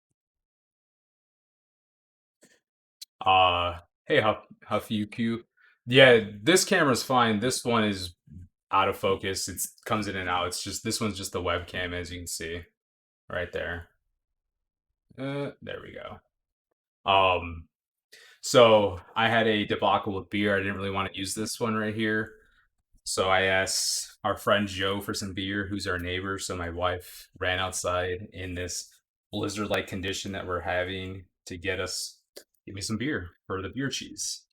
Hey, Huff UQ. Yeah, this camera's fine. This one is out of focus. It comes in and out. It's just this one's just the webcam, as you can see right there. There we go. So I had a debacle with beer. I didn't really want to use this one right here. So I asked our friend Joe for some beer, who's our neighbor. So my wife ran outside in this blizzard-like condition that we're having to give me some beer for the beer cheese.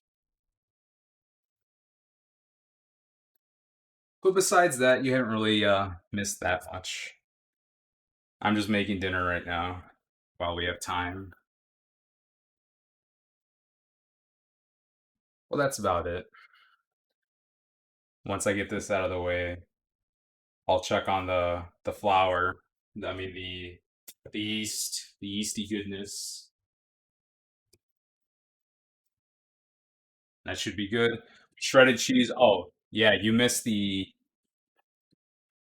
But besides that, you haven't really missed that much. I'm just making dinner right now while we have time. Well, that's about it. Once I get this out of the way, I'll check on the flour. I mean the yeast, the yeasty goodness. That should be good. Shredded cheese. Oh, yeah, you missed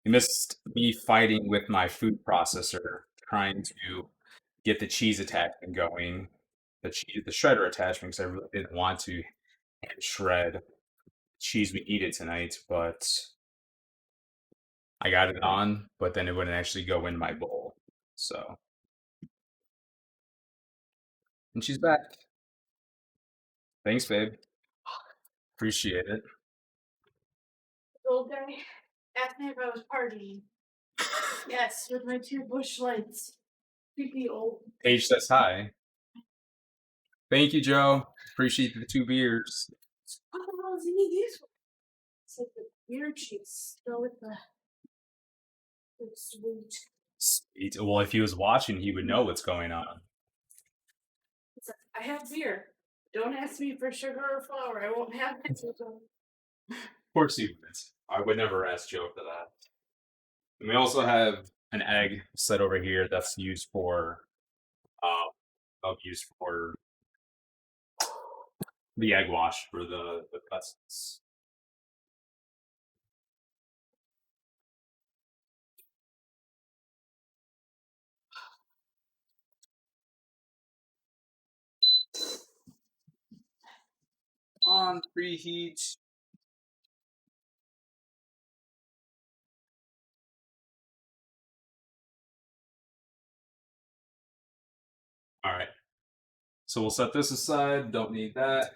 You missed me fighting with my food processor, trying to get the cheese attachment going, the shredder attachment, because I really didn't want to hand shred cheese we needed tonight, but I got it on, but then it wouldn't actually go in my bowl. So, and she's back. Thanks, babe. Appreciate it. Old guy asked me if I was partying. Yes, with my 2 bush lights. Creepy old. Paige says hi. Thank you, Joe. Appreciate the 2 beers. What the hell does he need these for? It's like the beer cheese. Go with the sweet. Sweet. Well, if he was watching, he would know what's going on. It's like, I have beer. Don't ask me for sugar or flour. I won't have it. Of course he would. I would never ask Joe for that. And we also have an egg set over here that's used for used for the egg wash for the pretzels. On preheat. All right. So we'll set this aside. Don't need that.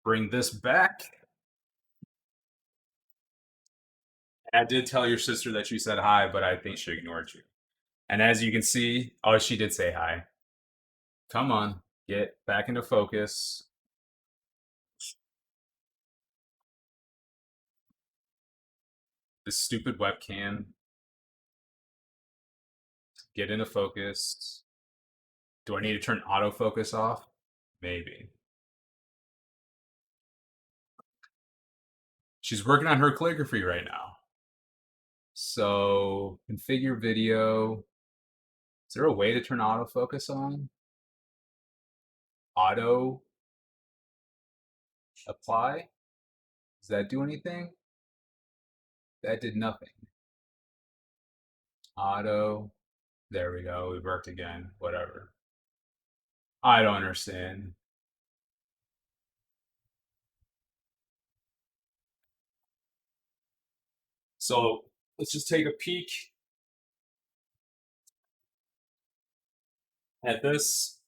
Bring this back. I did tell your sister that you said hi, but I think she ignored you. And as you can see, oh, she did say hi. Come on, get back into focus. This stupid webcam. Get into focus. Do I need to turn autofocus off? Maybe. She's working on her calligraphy right now. So configure video. Is there a way to turn autofocus on? Auto apply? Does that do anything? That did nothing. Auto. There we go. It worked again. Whatever. I don't understand. So let's just take a peek at this.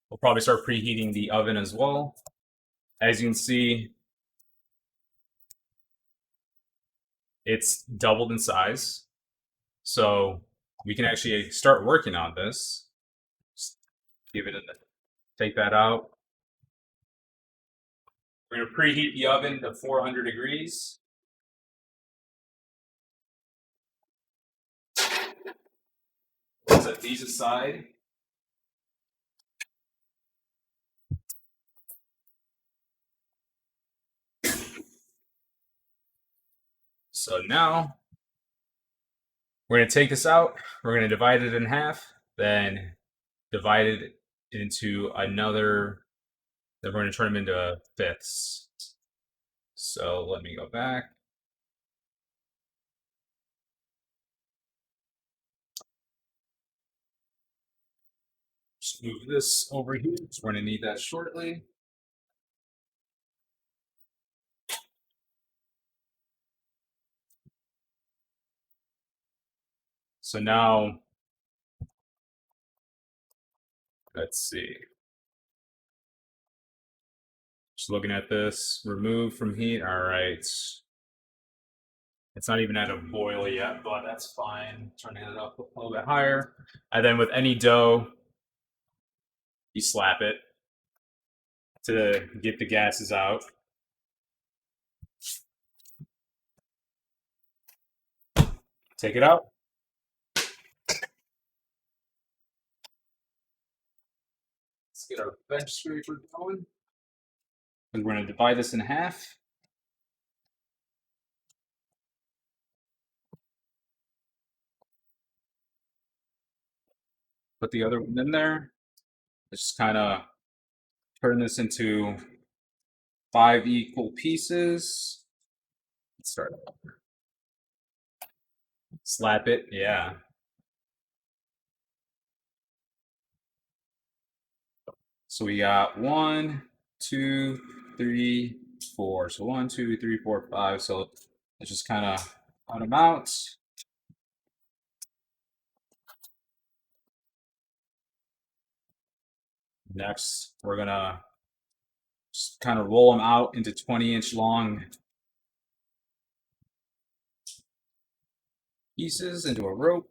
We'll probably start preheating the oven as well. As you can see, it's doubled in size. So we can actually start working on this. Just give it a take that out. We're going to preheat the oven to 400 degrees. Set these aside. So now we're going to take this out. We're going to divide it in half, then divide it into another. Then we're going to turn them into fifths. So let me go back. Just move this over here. So we're going to need that shortly. So now, let's see. Just looking at this, remove from heat. All right. It's not even at a boil yet, but that's fine. Turning it up a little bit higher. And then with any dough, you slap it to get the gases out. Take it out. Let's get our bench scraper going. And we're going to divide this in half. Put the other one in there. Let's just kind of turn this into 5 equal pieces. Let's start. Slap it, yeah. So we got 1, 2, 3, 4. So 1, 2, 3, 4, 5. So let's just kind of cut them out. Next, we're gonna just kind of roll them out into 20-inch long pieces into a rope.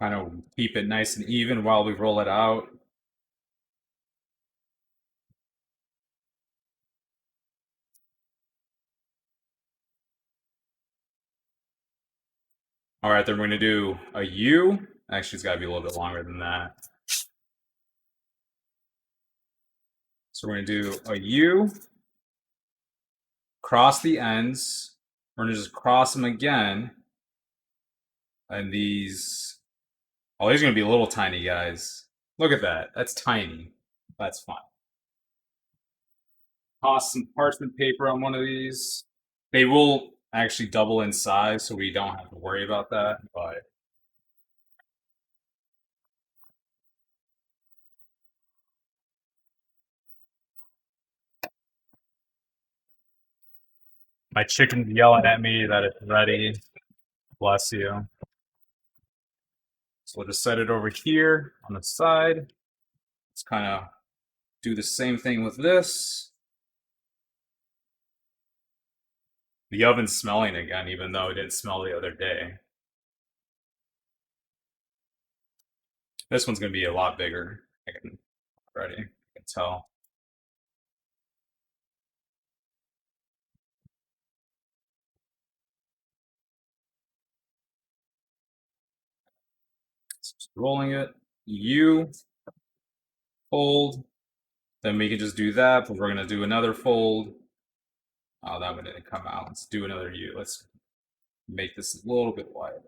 Kind of keep it nice and even while we roll it out. All right, then we're going to do a U. Actually, it's got to be a little bit longer than that. So we're going to do a U, cross the ends. We're going to just cross them again. And these, oh, these are going to be little tiny guys. Look at that. That's tiny. That's fine. Toss some parchment paper on one of these. They will actually double in size, so we don't have to worry about that. But my chicken's yelling at me that it's ready. Bless you. So we'll just set it over here on the side. Let's kind of do the same thing with this. The oven's smelling again, even though it didn't smell the other day. This one's going to be a lot bigger. I can tell. Just rolling it. U, fold. Then we can just do that, but we're going to do another fold. Oh, that one didn't come out. Let's do another U. Let's make this a little bit wider.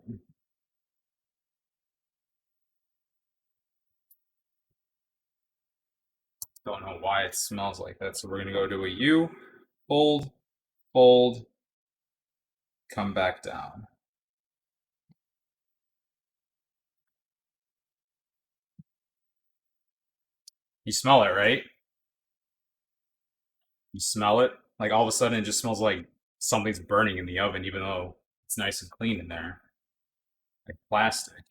Don't know why it smells like that. So we're going to go to a U, fold, fold, come back down. You smell it, right? You smell it. Like all of a sudden it just smells like something's burning in the oven, even though it's nice and clean in there. Like plastic.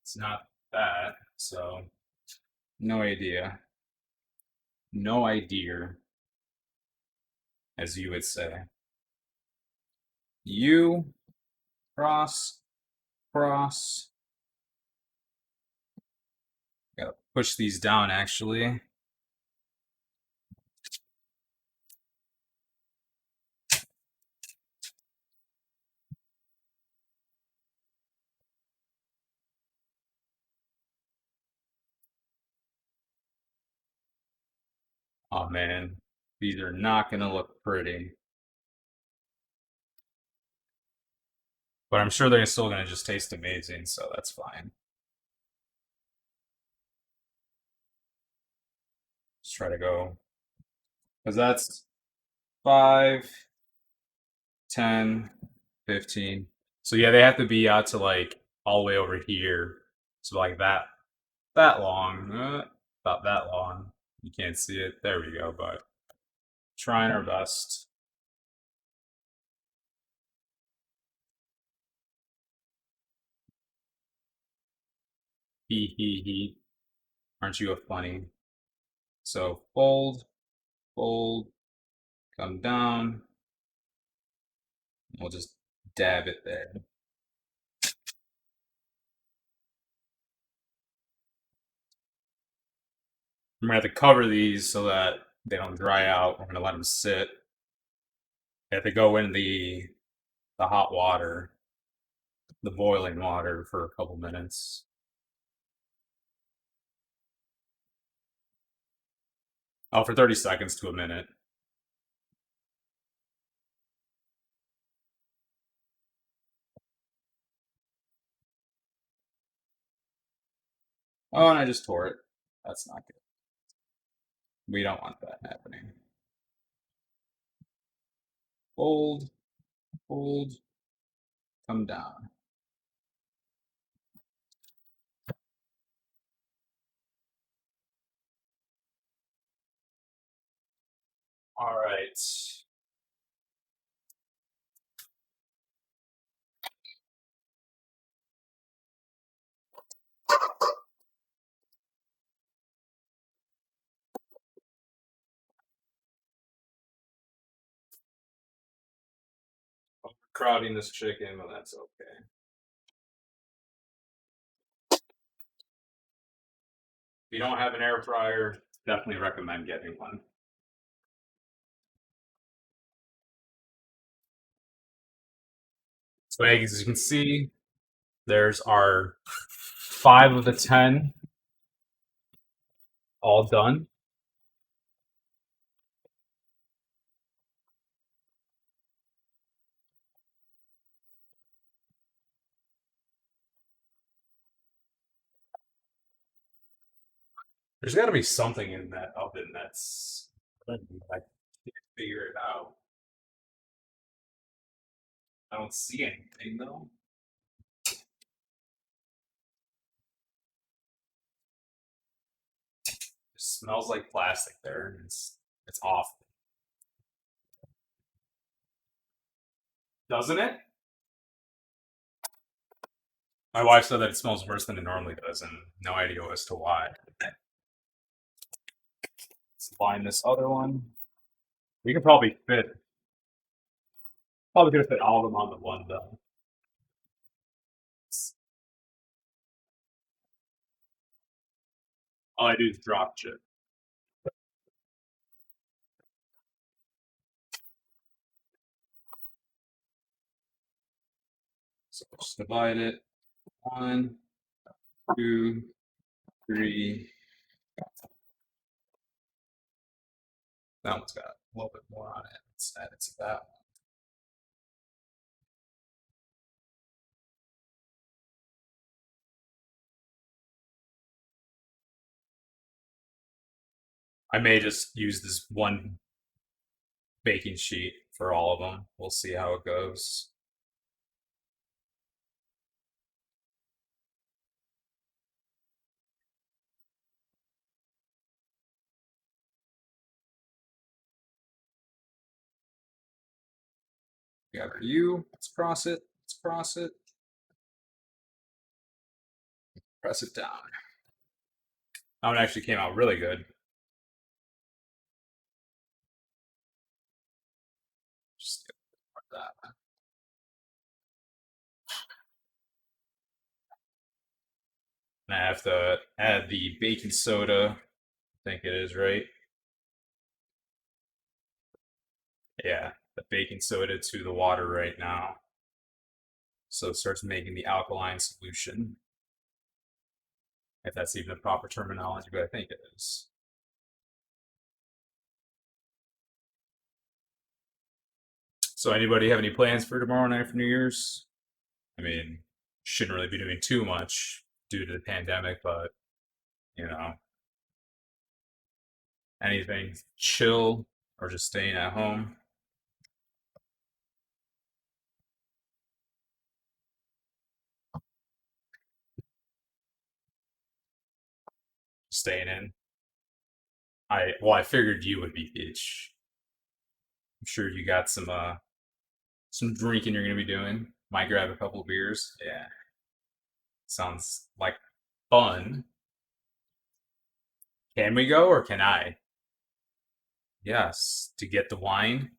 It's not that, so no idea. No idea, as you would say. U, cross, cross. Gotta push these down actually. Oh man, these are not gonna look pretty. But I'm sure they're still gonna just taste amazing, so that's fine. Let's try to go. Because that's 5, 10, 15. So yeah, they have to be out to like all the way over here. So like that long, about that long. You can't see it. There we go, but trying our best. Hee hee hee. Aren't you a funny? So fold, fold, come down. We'll just dab it there. I'm gonna have to cover these so that they don't dry out. I'm gonna let them sit. They have to go in the hot water, the boiling water for a couple minutes. Oh, for 30 seconds to a minute. Oh, and I just tore it. That's not good. We don't want that happening. Fold, fold, come down. All right. Overcrowding this chicken, but that's okay. If you don't have an air fryer, definitely recommend getting one. So eggs, as you can see, there's our 5 of the 10 all done. There's got to be something in that oven that's I can't figure it out. I don't see anything though. It smells like plastic there, and it's awful, doesn't it? My wife said that it smells worse than it normally does, and no idea as to why. Let's line this other one. We could probably could have fit all of them on the one though. All I do is drop shit. So just divide it. 1, 2, 3. That one's got a little bit more on it. Let's add it to that one. I may just use this one baking sheet for all of them. We'll see how it goes. We got our U. Let's cross it. Let's cross it. Press it down. That one actually came out really good. Just skip that. And I have to add the baking soda. I think it is, right? Yeah, the baking soda to the water right now. So it starts making the alkaline solution. If that's even the proper terminology, but I think it is. So anybody have any plans for tomorrow night for New Year's? I mean, shouldn't really be doing too much due to the pandemic, but you know, anything chill or just staying at home, staying in. I figured you would be Peach. I'm sure you got some drinking you're gonna be doing. Might grab a couple of beers. Yeah. Sounds like fun. Can we go or can I? Yes. To get the wine,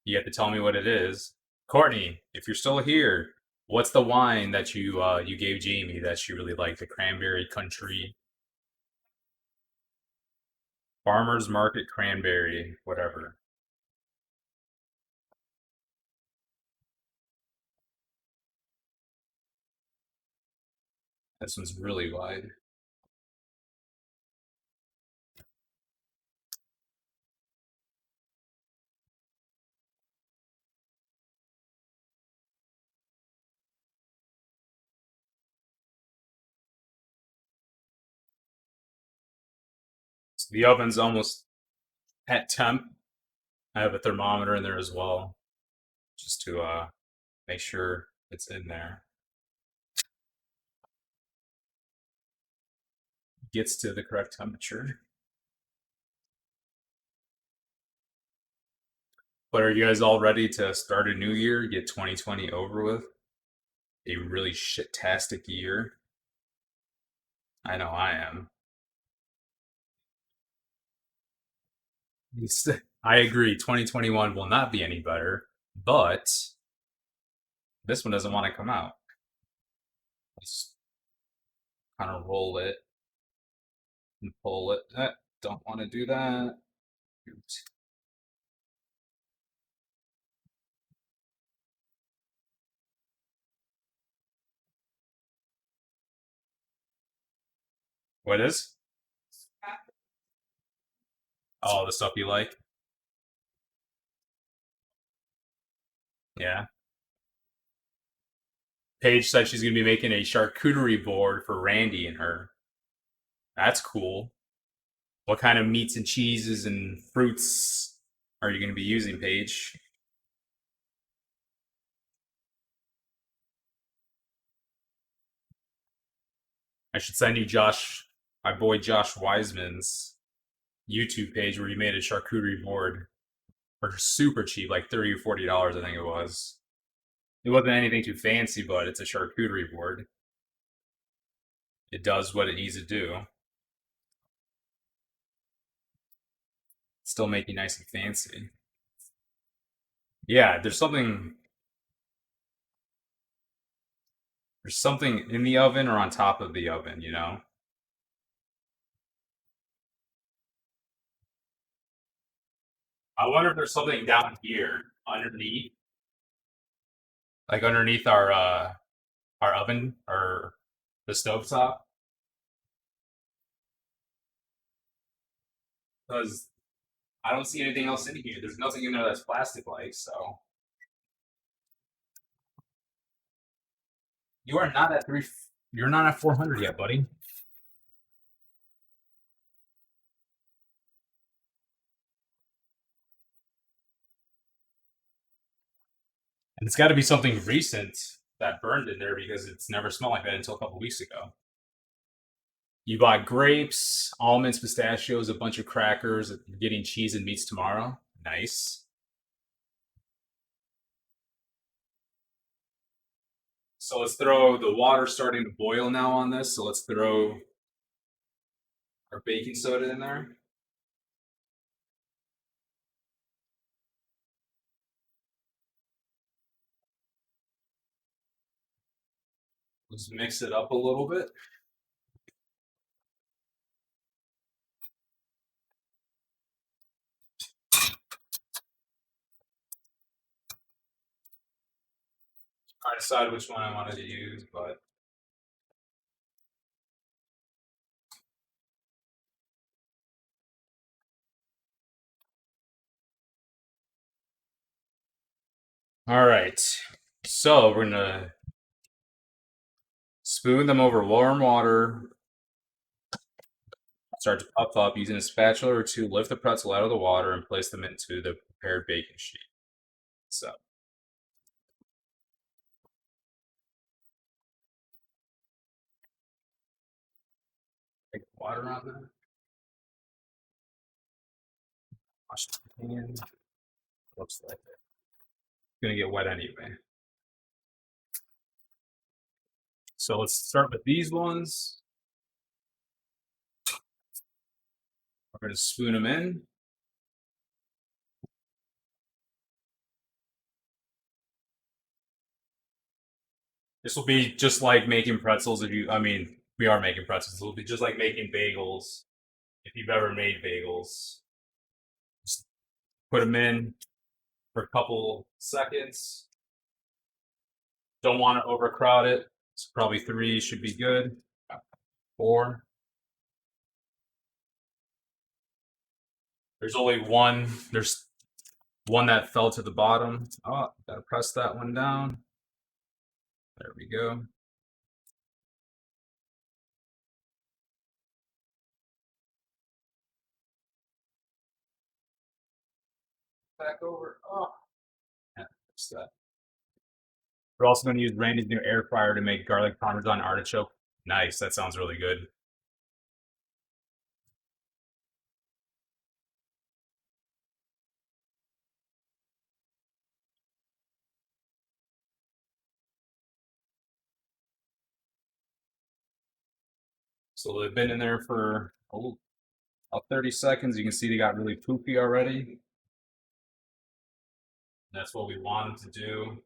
you have to tell me what it is. Courtney, if you're still here, what's the wine that you gave Jamie that she really liked? The cranberry country farmers market cranberry, whatever. This one's really wide. So the oven's almost at temp. I have a thermometer in there as well, just to make sure it's in there. Gets to the correct temperature. But are you guys all ready to start a new year, get 2020 over with? A really shit-tastic year. I know I am. I agree, 2021 will not be any better, but this one doesn't want to come out. Let's kind of roll it and pull it. Don't want to do that. What is? Oh, the stuff you like? Yeah. Paige said she's going to be making a charcuterie board for Randy and her. That's cool. What kind of meats and cheeses and fruits are you going to be using, Paige? I should send you my boy Josh Wiseman's YouTube page where he made a charcuterie board for super cheap, like $30 or $40, I think it was. It wasn't anything too fancy, but it's a charcuterie board. It does what it needs to do. Still make you nice and fancy. Yeah, there's something in the oven or on top of the oven, you know? I wonder if there's something down here underneath, like underneath our oven or the stovetop, because I don't see anything else in here. There's nothing in there that's plastic-like, so you are not at three. You're not at 400 yet, buddy. And it's got to be something recent that burned in there because it's never smelled like that until a couple weeks ago. You bought grapes, almonds, pistachios, a bunch of crackers. You're getting cheese and meats tomorrow. Nice. So let's throw the water starting to boil now on this. So let's throw our baking soda in there. Let's mix it up a little bit. I decided which one I wanted to use, but all right. So we're gonna spoon them over warm water. Start to puff up using a spatula or two. Lift the pretzel out of the water and place them into the prepared baking sheet. So take the water on there. Wash the pan. Looks like it. It's gonna get wet anyway. So let's start with these ones. We're gonna spoon them in. This will be just like making pretzels. We are making pretzels. It'll be just like making bagels. If you've ever made bagels, just put them in for a couple seconds. Don't want to overcrowd it. So probably 3 should be good. 4. There's only one. There's one that fell to the bottom. Oh, gotta press that one down. There we go. back over. Oh, yeah, that's that. We're also going to use Randy's new air fryer to make garlic parmesan artichoke. Nice, that sounds really good. So they've been in there for about 30 seconds. You can see they got really poopy already. That's what we want them to do.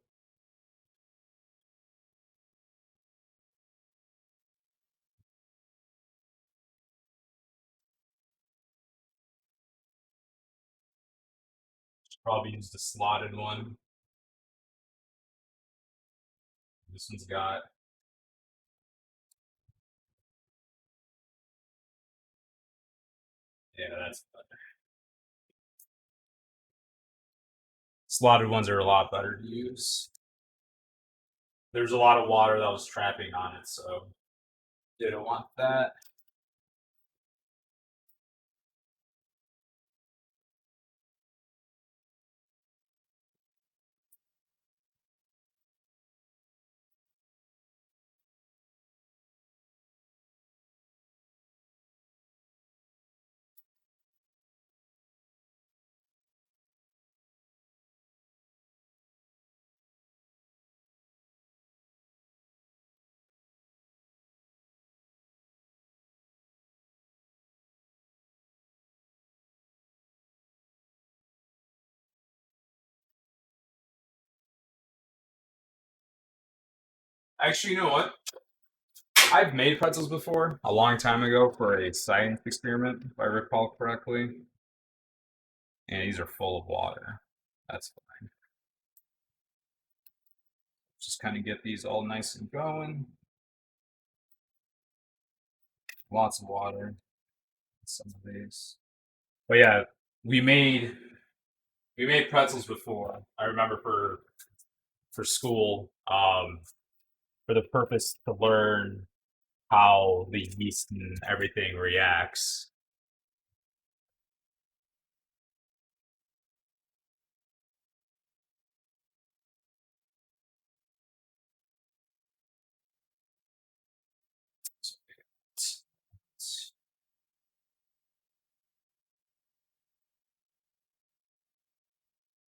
Should probably use the slotted one. This one's got. Yeah, that's better. Slotted ones are a lot better to use. There's a lot of water that was trapping on it, so didn't want that. Actually, you know what? I've made pretzels before a long time ago for a science experiment, if I recall correctly. And these are full of water. That's fine. Just kind of get these all nice and going. Lots of water. Some of these. But yeah, we made pretzels before. I remember for school, for the purpose to learn how the yeast and everything reacts.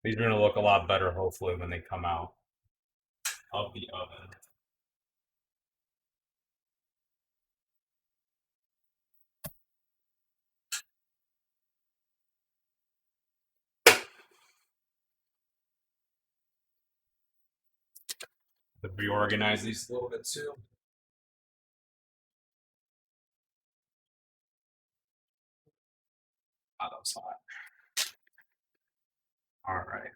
These are gonna look a lot better, hopefully, when they come out of the oven. To reorganize these a little bit too. Oh, that was hot. All right.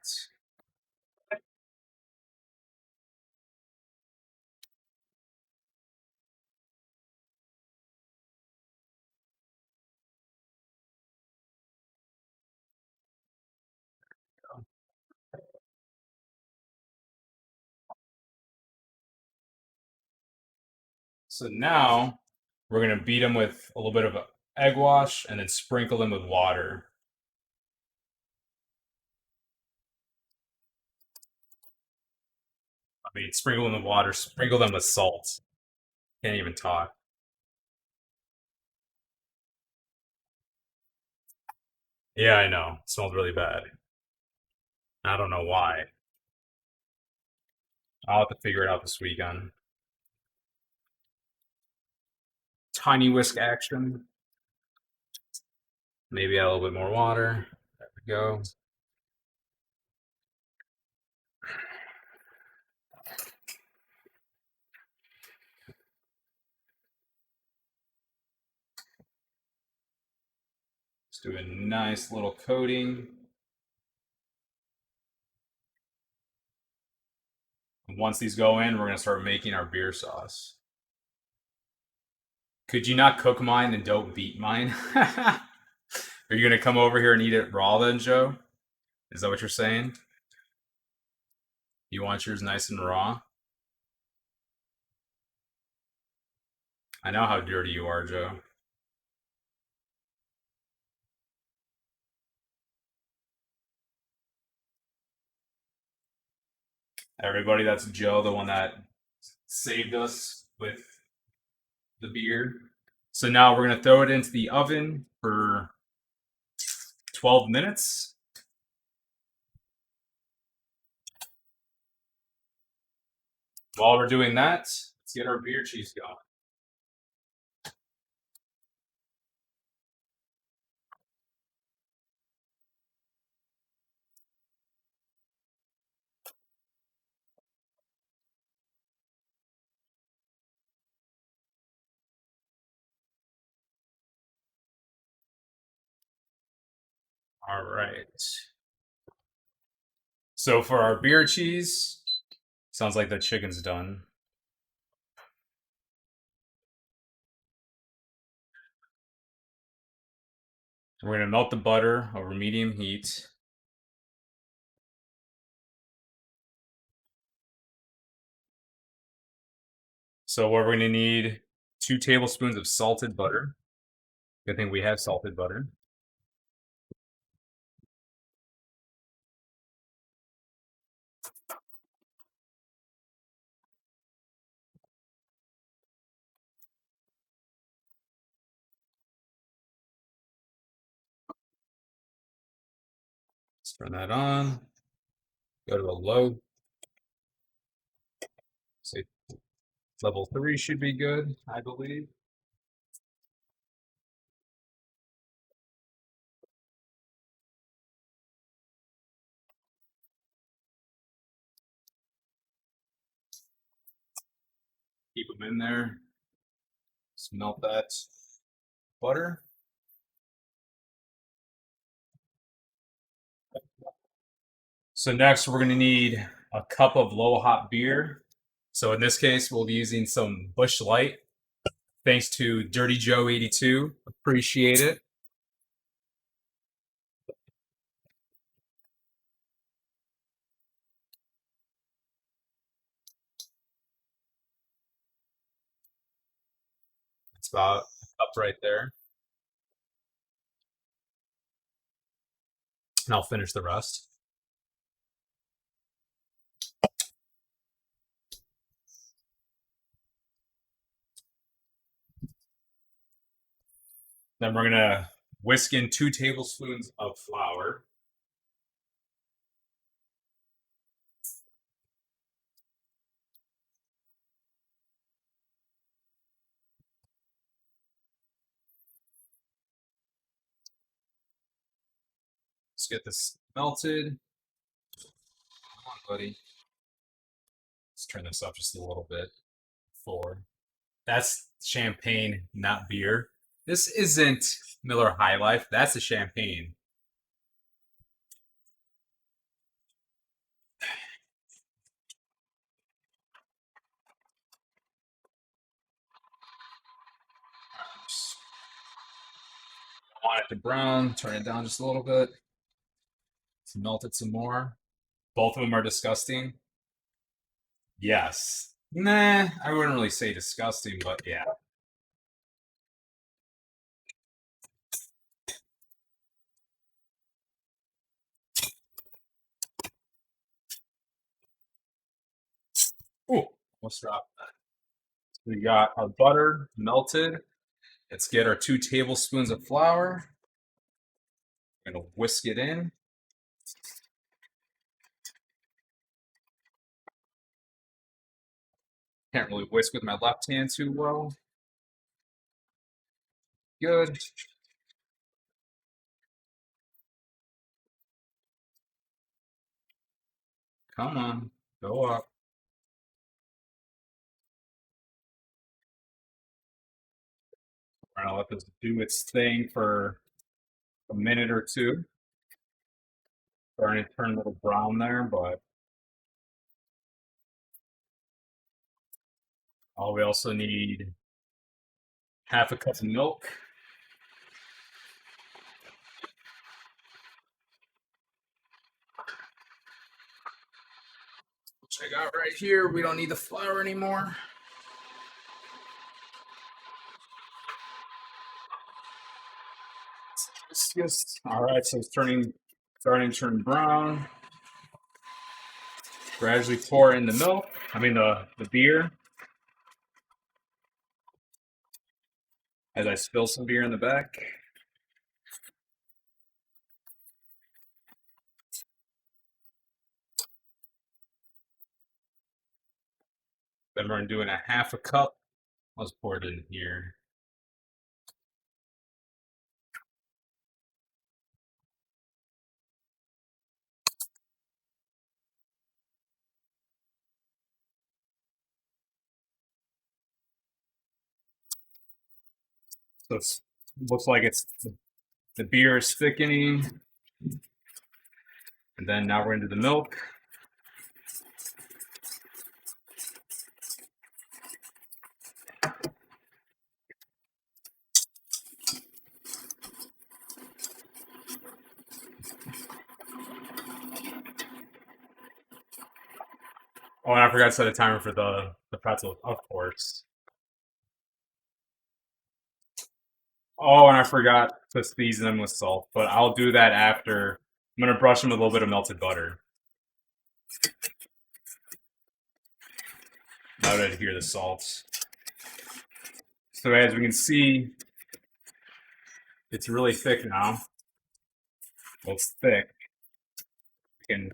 So now we're gonna beat them with a little bit of egg wash and then sprinkle them with water. I mean, sprinkle them with water, sprinkle them with salt. Can't even talk. Yeah, I know. It smells really bad. I don't know why. I'll have to figure it out this weekend. Tiny whisk action. Maybe add a little bit more water. There we go. Let's do a nice little coating. And once these go in, we're going to start making our beer sauce. Could you not cook mine and don't beat mine? Are you going to come over here and eat it raw then, Joe? Is that what you're saying? You want yours nice and raw? I know how dirty you are, Joe. Everybody, that's Joe, the one that saved us with the beer. So now we're gonna throw it into the oven for 12 minutes. While we're doing that, let's get our beer cheese going. All right. So for our beer cheese, sounds like the chicken's done. We're gonna melt the butter over medium heat. So what we're gonna need 2 tablespoons of salted butter. Good thing we have salted butter. Let's turn that on. Go to a low. Say level 3 should be good, I believe. Keep them in there. Just melt that butter. So next we're gonna need a cup of low hop beer. So in this case, we'll be using some Busch Light. Thanks to Dirty Joe 82. Appreciate it. It's about up right there. And I'll finish the rest. Then we're gonna whisk in 2 tablespoons of flour. Let's get this melted. Come on, buddy. Let's turn this up just a little bit. 4. That's champagne, not beer. This isn't Miller High Life. That's a champagne. Want it to brown. Turn it down just a little bit. Let's melt it some more. Both of them are disgusting. Yes. Nah, I wouldn't really say disgusting, but yeah. Ooh, almost dropped that. We got our butter melted. Let's get our 2 tablespoons of flour. We're gonna whisk it in. Can't really whisk with my left hand too well. Good. Come on, go up. We're gonna let this do its thing for a minute or two. Starting to turn a little brown there, but we also need half a cup of milk. Which I got right here. We don't need the flour anymore. Yes. All right, so it's starting to turn brown. Gradually pour in the milk. I mean the beer. As I spill some beer in the back. Then we're doing a half a cup. Let's pour it in here. So it looks like the beer is thickening. And then now we're into the milk. Oh, and I forgot to set a timer for the pretzel, of course. Oh, and I forgot to season them with salt, but I'll do that after. I'm gonna brush them with a little bit of melted butter. Now that I hear the salt. So as we can see, it's really thick now. Well, it's thick. We can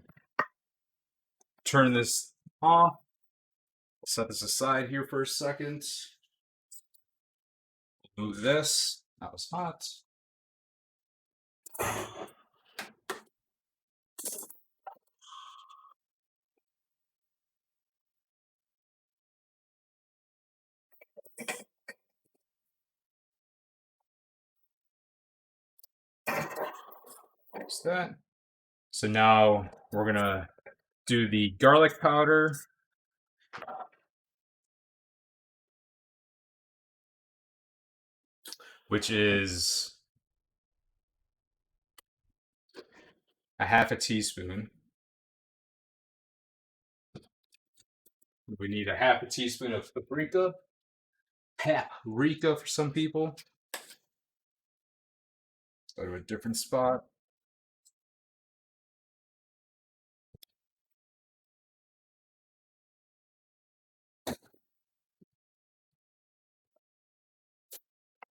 turn this off. I'll set this aside here for a second. Move this. That was hot. There's that. So now we're gonna do the garlic powder. Which is a half a teaspoon. We need a half a teaspoon of paprika. Paprika for some people. Let's go to a different spot.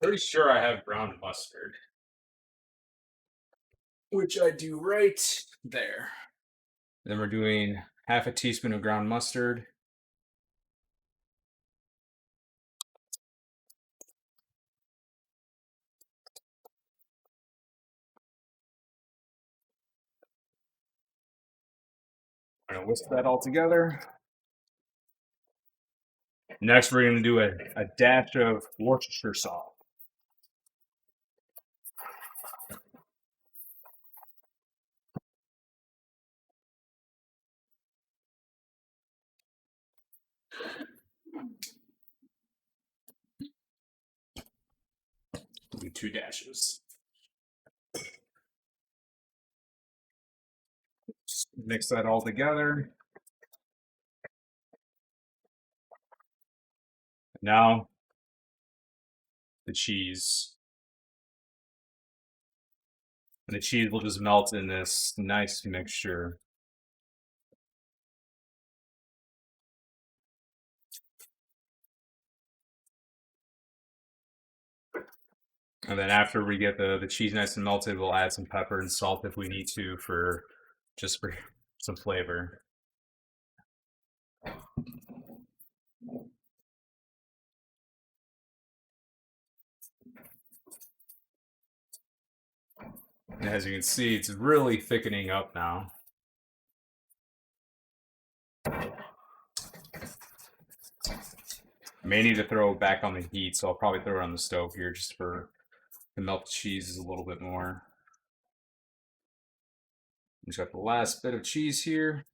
Pretty sure I have ground mustard. Which I do right there. Then we're doing half a teaspoon of ground mustard. I'm gonna whisk that all together. Next, we're gonna do a dash of Worcestershire sauce. Do 2 dashes. Just mix that all together. Now, the cheese. And the cheese will just melt in this nice mixture. And then after we get the cheese nice and melted, we'll add some pepper and salt if we need to for some flavor. And as you can see, it's really thickening up now. May need to throw it back on the heat, so I'll probably throw it on the stove here just for to melt the cheese a little bit more. Just got the last bit of cheese here.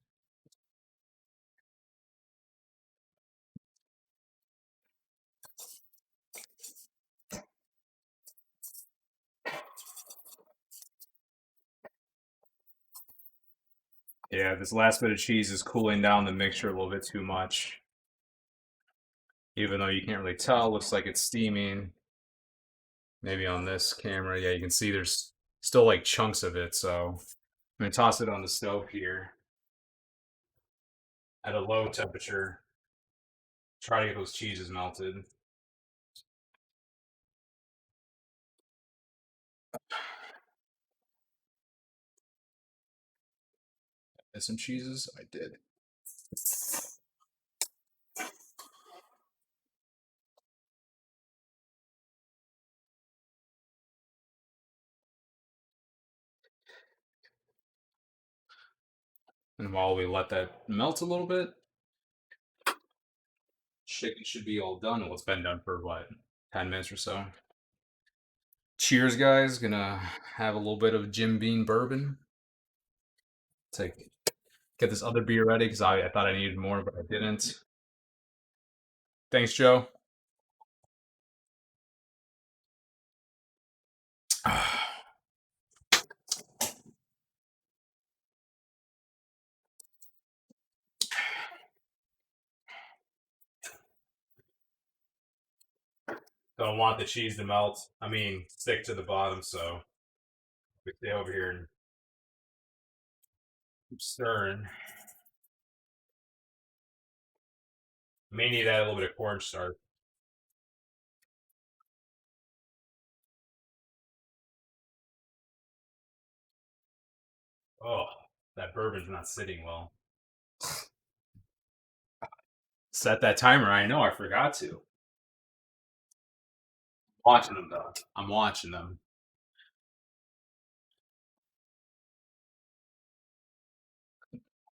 Yeah, this last bit of cheese is cooling down the mixture a little bit too much. Even though you can't really tell, looks like it's steaming. Maybe on this camera, yeah, you can see there's still like chunks of it, so I'm gonna toss it on the stove here. at a low temperature. Try to get those cheeses melted. And some cheeses? I did. And while we let that melt a little bit, chicken should be all done. Well, it's been done for what, 10 minutes or so. Cheers, guys. Gonna have a little bit of Jim Beam bourbon. Get this other beer ready because I thought I needed more, but I didn't. Thanks, Joe. Don't want the cheese to melt. I mean, stick to the bottom, so we stay over here and keep stirring. May need to add a little bit of cornstarch. Oh, that bourbon's not sitting well. Set that timer. I know, I forgot to. Watching them though. I'm watching them.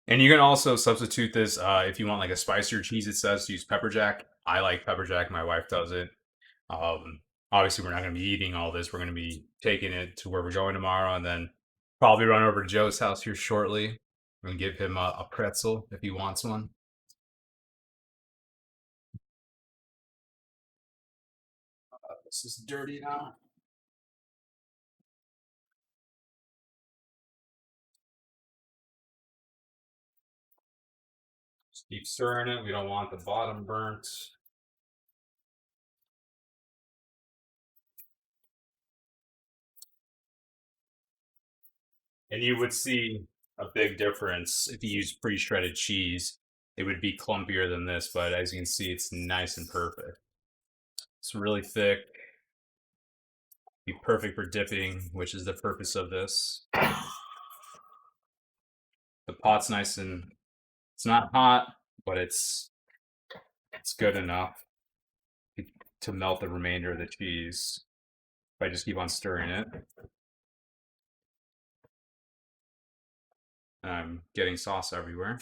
And you can also substitute this if you want like a spicier cheese. It says to use pepper jack. I like pepper jack. My wife does it. Obviously, we're not going to be eating all this. We're going to be taking it to where we're going tomorrow, and then probably run over to Joe's house here shortly and give him a pretzel if he wants one. This is dirty now. Just keep stirring it. We don't want the bottom burnt. And you would see a big difference if you use pre-shredded cheese. It would be clumpier than this, but as you can see, it's nice and perfect. It's really thick. Be perfect for dipping, which is the purpose of this. The pot's nice and it's not hot, but it's good enough to melt the remainder of the cheese. If I just keep on stirring it. I'm getting sauce everywhere.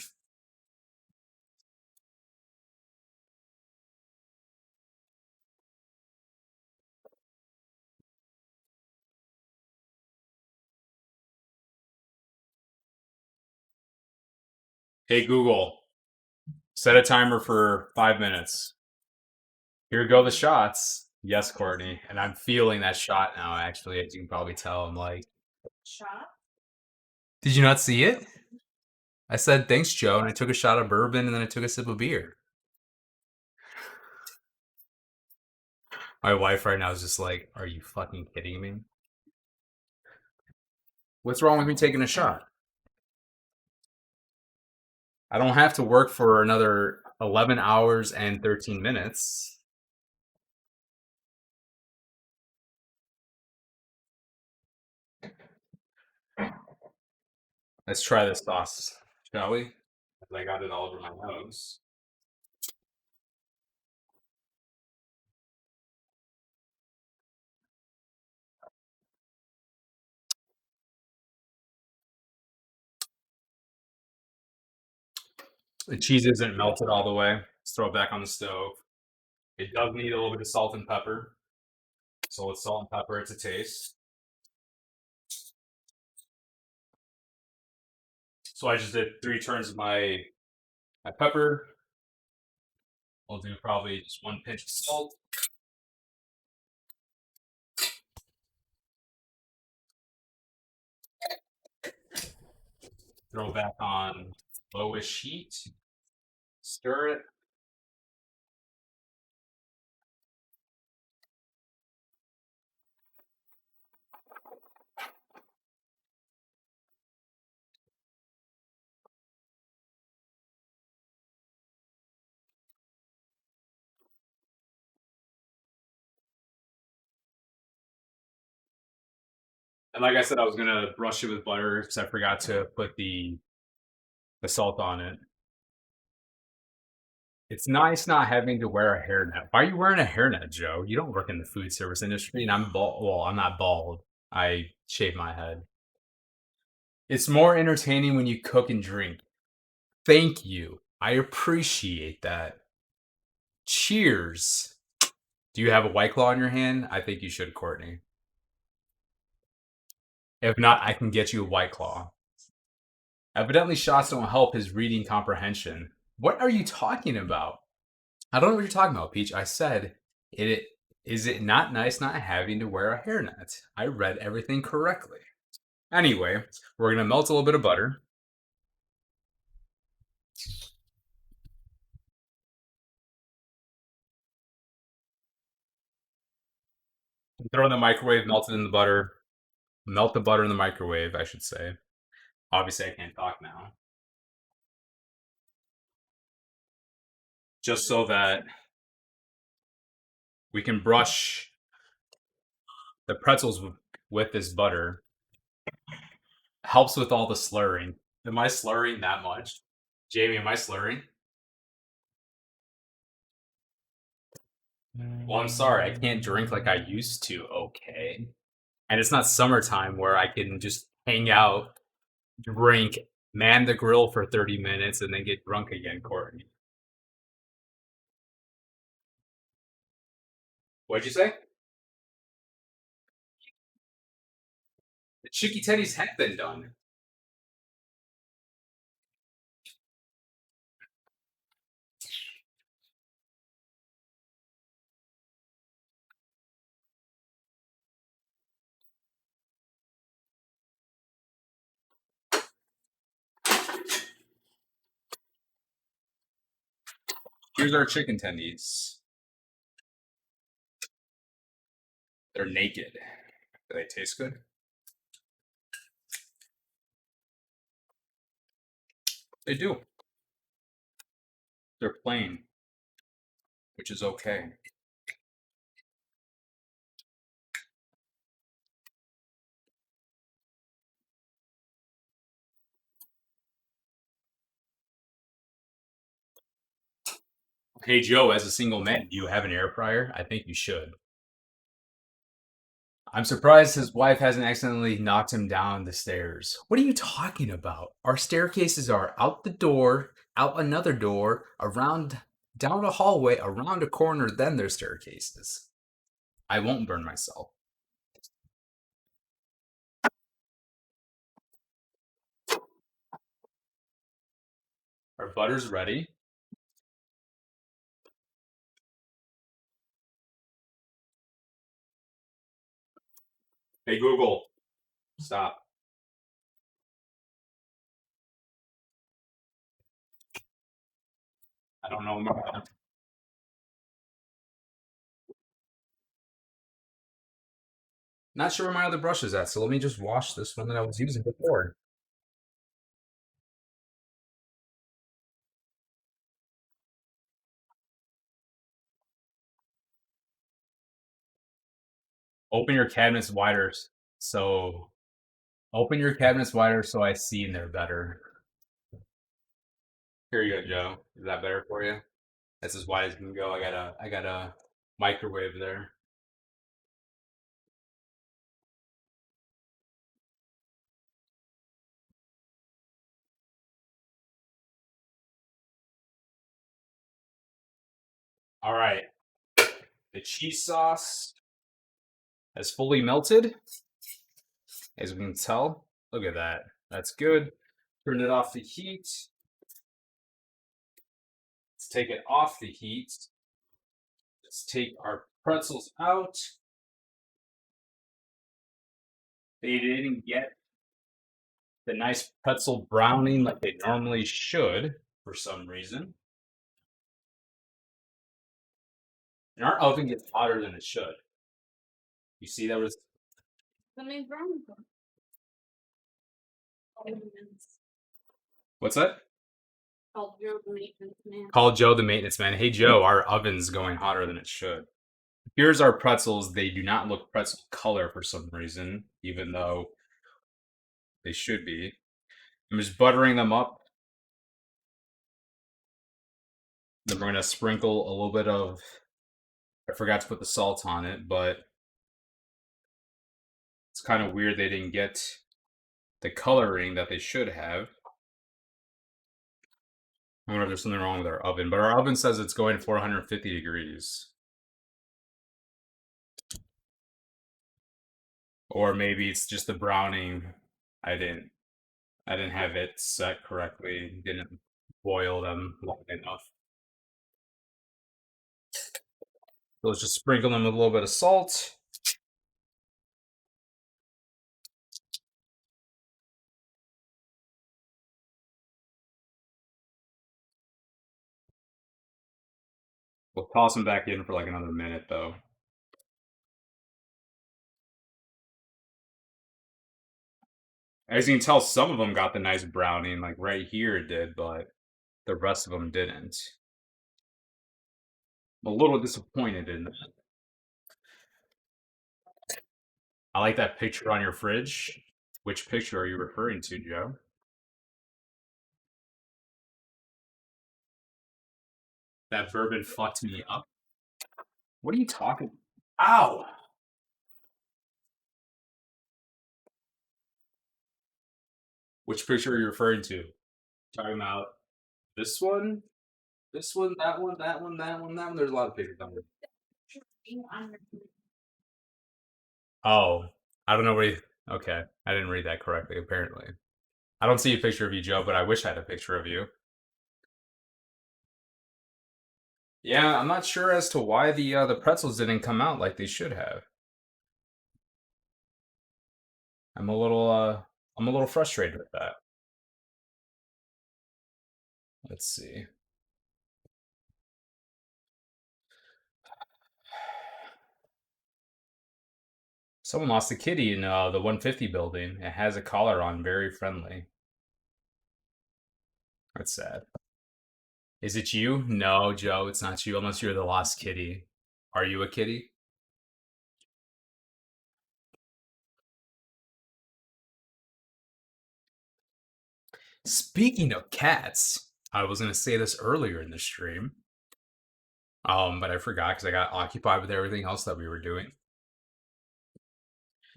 Hey Google, set a timer for 5 minutes. Here go the shots. Yes, Courtney. And I'm feeling that shot now, actually, as you can probably tell. I'm like, Shot? did you not see it? I said, thanks, Joe. And I took a shot of bourbon and then I took a sip of beer. My wife right now is just like, are you fucking kidding me? What's wrong with me taking a shot? I don't have to work for another 11 hours and 13 minutes. Let's try this sauce, shall we? I got it all over my nose. The cheese isn't melted all the way. Let's throw it back on the stove. It does need a little bit of salt and pepper. So with salt and pepper, it's a taste. So I just did 3 turns of my pepper. I'll do probably just 1 pinch of salt. Throw it back on lowish heat. Stir it. And like I said, I was gonna brush it with butter because I forgot to put the salt on it. It's nice not having to wear a hairnet. Why are you wearing a hairnet, Joe? You don't work in the food service industry, and I'm bald. Well, I'm not bald. I shave my head. It's more entertaining when you cook and drink. Thank you. I appreciate that. Cheers. Do you have a White Claw in your hand? I think you should, Courtney. If not, I can get you a White Claw. Evidently, shots don't help his reading comprehension. What are you talking about? I don't know what you're talking about, Peach. I said, is it not nice not having to wear a hairnet? I read everything correctly. Anyway, we're going to melt a little bit of butter. Throw in the microwave, melt it in the butter. Melt the butter in the microwave, I should say. Obviously, I can't talk now. Just so that we can brush the pretzels with this butter. Helps with all the slurring. Am I slurring that much? Jamie, am I slurring? Well, I'm sorry, I can't drink like I used to, okay? And it's not summertime where I can just hang out, drink, man the grill for 30 minutes, and then get drunk again, Courtney. What'd you say? The Chicky Teddies had been done. Here's our chicken tendies. They're naked. Do they taste good? They do. They're plain, which is okay. Hey Joe, as a single man, do you have an air fryer? I think you should. I'm surprised his wife hasn't accidentally knocked him down the stairs. What are you talking about? Our staircases are out the door, out another door, around, down a hallway, around a corner, then there's staircases. I won't burn myself. Our butter's ready. Hey Google, stop. I don't know. Not sure where my other brush is at, so let me just wash this one that I was using before. Open your cabinets wider so open your cabinets wider so I see in there better. Here you go, Joe. Is that better for you? That's as wide as it can go. I got a microwave there. All right. The cheese sauce has fully melted, as we can tell. Look at that. That's good. Turn it off the heat. Let's take it off the heat. Let's take our pretzels out. They didn't get the nice pretzel browning like they normally should for some reason. And our oven gets hotter than it should. You see that was Something's wrong with them. what's that? Called Joe the maintenance man. Call Joe the maintenance man. Hey Joe, our oven's going hotter than it should. Here's our pretzels. They do not look pretzel color for some reason, even though they should be. I'm just buttering them up. Then we're gonna sprinkle a little bit of. I forgot to put the salt on it, but it's kind of weird they didn't get the coloring that they should have. I wonder if there's something wrong with our oven, but our oven says it's going 450 degrees. Or maybe it's just the browning. I didn't have it set correctly. Didn't boil them long enough. So let's just sprinkle them with a little bit of salt. We'll toss them back in for like another minute though. As you can tell, some of them got the nice browning, like right here it did, but the rest of them didn't. I'm a little disappointed in that. I like that picture on your fridge. Which picture are you referring to, Joe? That bourbon fucked me up. What are you talking? Ow! Which picture are you referring to? Talking about this one, that one, that one, that one, that one. There's a lot of pictures on there. Oh, I don't know what. Okay, I didn't read that correctly. Apparently, I don't see a picture of you, Joe, but I wish I had a picture of you. Yeah, I'm not sure as to why the pretzels didn't come out like they should have. I'm a little frustrated with that. Let's see. Someone lost a kitty in the 150 building. It has a collar on, very friendly. That's sad. Is it you? No, Joe, it's not you, unless you're the lost kitty. Are you a kitty? Speaking of cats, I was gonna say this earlier in the stream, but I forgot because I got occupied with everything else that we were doing.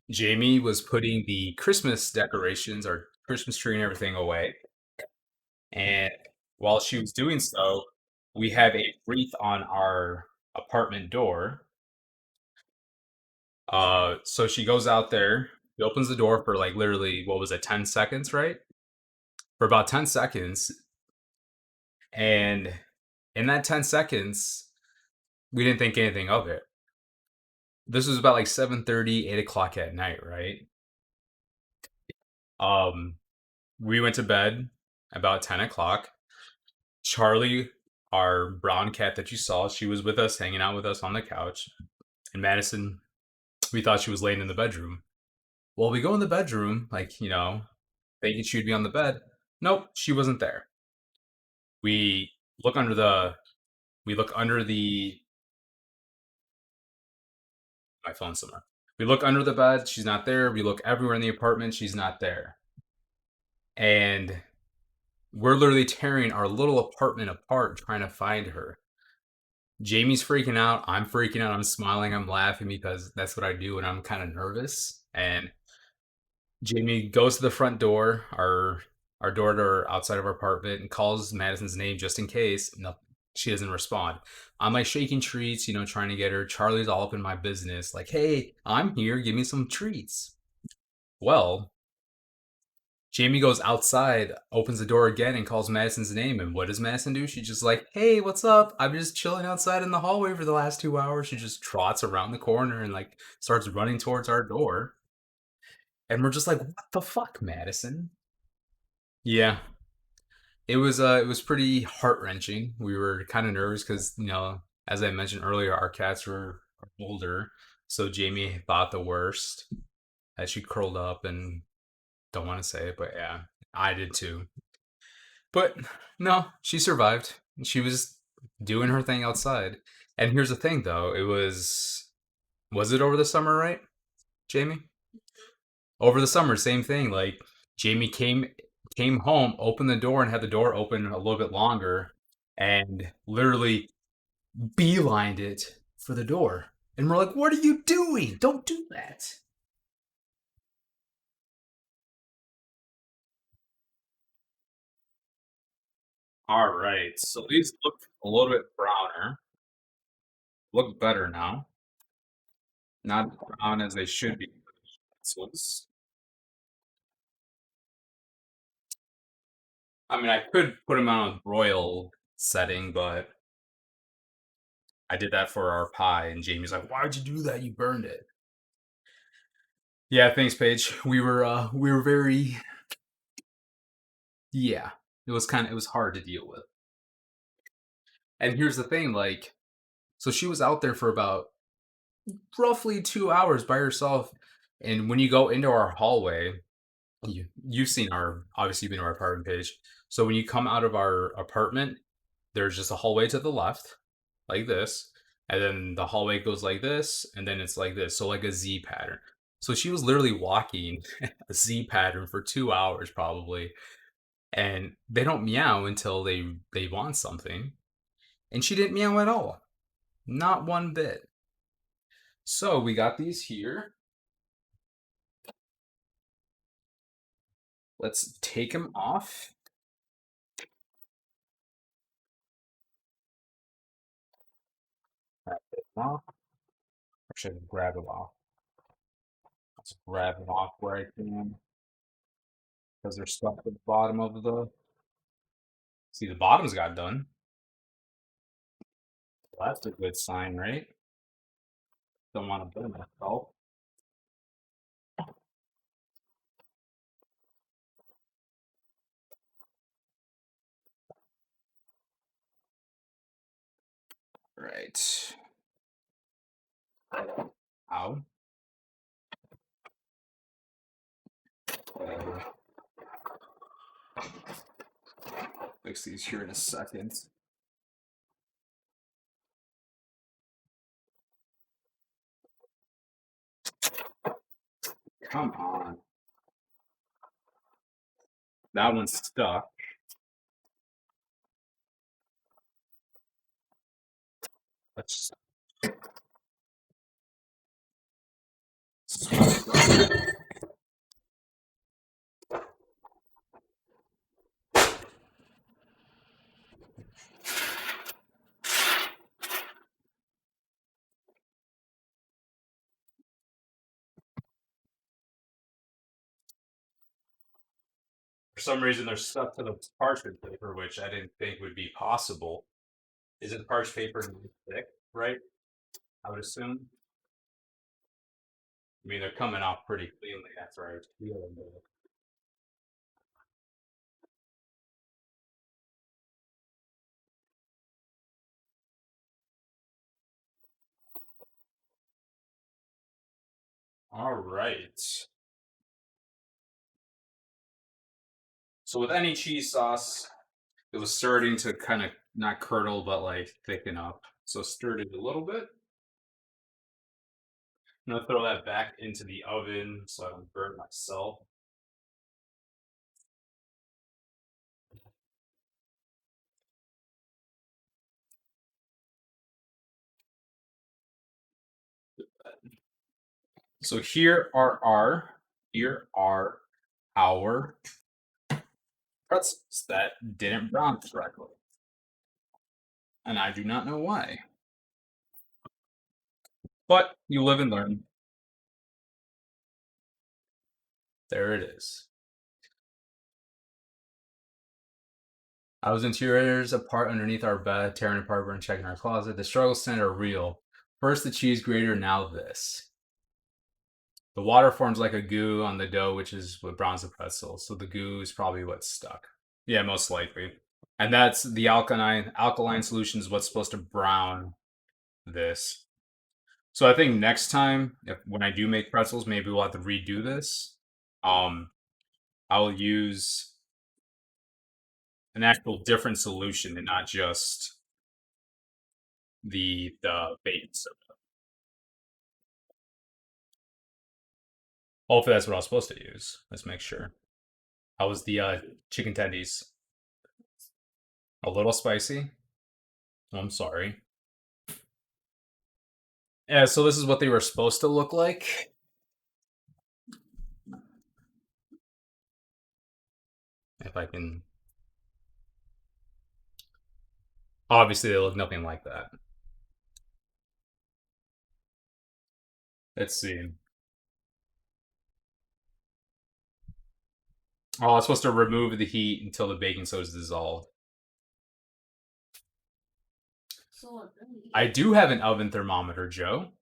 Jamie was putting the Christmas decorations, our Christmas tree and everything away. And while she was doing so, we have a wreath on our apartment door. So she goes out there, she opens the door for like literally, what was it, 10 seconds, right? For about 10 seconds. And in that 10 seconds, we didn't think anything of it. This was about like 7:30, 8 o'clock at night, right? Um, we went to bed about 10 o'clock. Charlie, our brown cat that you saw, she was with us, hanging out with us on the couch. And Madison, we thought she was laying in the bedroom. Well, we go in the bedroom, like, thinking she'd be on the bed. Nope, she wasn't there. We look under the my phone's somewhere. We look under the bed, she's not there. We look everywhere in the apartment, she's not there. And we're literally tearing our little apartment apart trying to find her. Jamie's freaking out. I'm freaking out. I'm smiling. I'm laughing because that's what I do when I'm kind of nervous. And Jamie goes to the front door, our door to outside of our apartment, and calls Madison's name just in case. No, she doesn't respond. I'm like shaking treats, trying to get her. Charlie's all up in my business, like, "Hey, I'm here. Give me some treats." Well, Jamie goes outside, opens the door again, and calls Madison's name. And what does Madison do? She's just like, "Hey, what's up? I'm just chilling outside in the hallway for the last 2 hours." She just trots around the corner and like starts running towards our door. And we're just like, "What the fuck, Madison?" Yeah, it was pretty heart wrenching. We were kind of nervous because as I mentioned earlier, our cats were older, so Jamie thought the worst as she curled up and don't want to say it, but yeah, I did too. But no, she survived. She was doing her thing outside. And here's the thing, though, it was Was it over the summer, right, Jamie? Over the summer, same thing. Like Jamie came home, opened the door, and had the door open a little bit longer, and literally beelined it for the door. And we're like, "What are you doing? Don't do that." All right, so these look a little bit browner. Look better now. Not as brown as they should be. Pretzels. I mean, I could put them on a broil setting, but I did that for our pie, and Jamie's like, "Why'd you do that? You burned it." Yeah, thanks, Paige. We were very, yeah. It was hard to deal with. And here's the thing, like, so she was out there for about roughly 2 hours by herself. And when you go into our hallway, you've seen our obviously you've been to our apartment page. So when you come out of our apartment, there's just a hallway to the left, like this, and then the hallway goes like this, and then it's like this, so like a Z pattern. So she was literally walking a Z pattern for 2 hours probably, and they don't meow until they want something, and she didn't meow at all, not one bit. So we got these here. Let's take them off. Grab it off. Or should I grab them off? Let's grab them off where I can, because they're stuck at the bottom of the. See, the bottoms got done. Well, that's a good sign, right? Don't want to burn myself. Right. Ow. Whatever. Fix these here in a second. Come on. That one's stuck. Let's. For some reason, they're stuck to the parchment paper, which I didn't think would be possible. Isn't parchment paper thick, right? I would assume. I mean, they're coming off pretty cleanly after I peel them. All right. So with any cheese sauce, it was starting to kind of not curdle, but like thicken up. So stirred it a little bit. I'm gonna throw that back into the oven so I don't burn myself. So here are our pretzels that didn't brown correctly, and I do not know why. But you live and learn. There it is. I was interiors apart underneath our bed, tearing apart, and checking our closet. The struggles stand are real. First the cheese grater, now this. The water forms like a goo on the dough, which is what browns the pretzel. So the goo is probably what's stuck. Yeah, most likely. And that's the alkaline solution is what's supposed to brown this. So I think next time, if when I do make pretzels, maybe we'll have to redo this. Um, I'll use an actual different solution and not just the baking soda. Hopefully that's what I was supposed to use. Let's make sure. How was the chicken tendies? A little spicy. I'm sorry. Yeah, so this is what they were supposed to look like. If I can. Obviously, they look nothing like that. Let's see. Oh, it's supposed to remove the heat until the baking soda is dissolved. I do have an oven thermometer, Joe.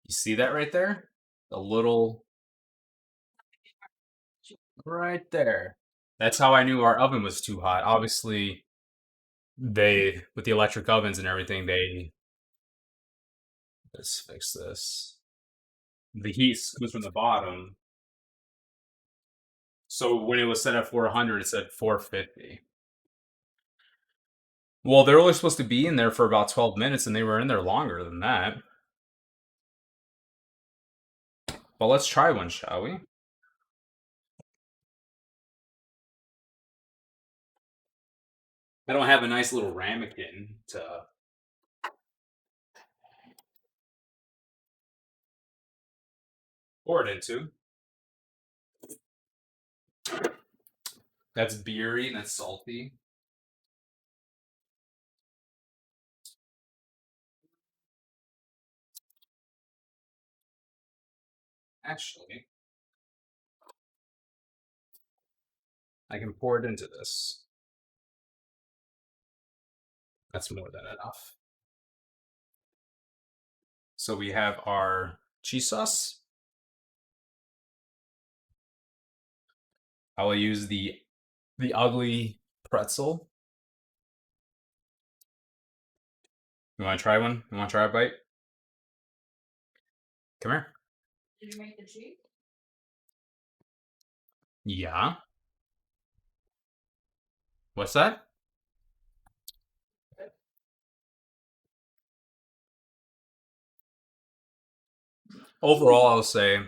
You see that right there? The little right there. That's how I knew our oven was too hot. Obviously, they with the electric ovens and everything, they let's fix this. The heat comes from the bottom. So when it was set at 400, it said 450. Well, they're only supposed to be in there for about 12 minutes, and they were in there longer than that. But let's try one, shall we? I don't have a nice little ramekin to pour it into. That's beery and that's salty. Actually, I can pour it into this. That's more than enough. So we have our cheese sauce. I will use the ugly pretzel. You want to try one? You want to try a bite? Come here. Did you make the cheese? Yeah. What's that? Overall, I'll say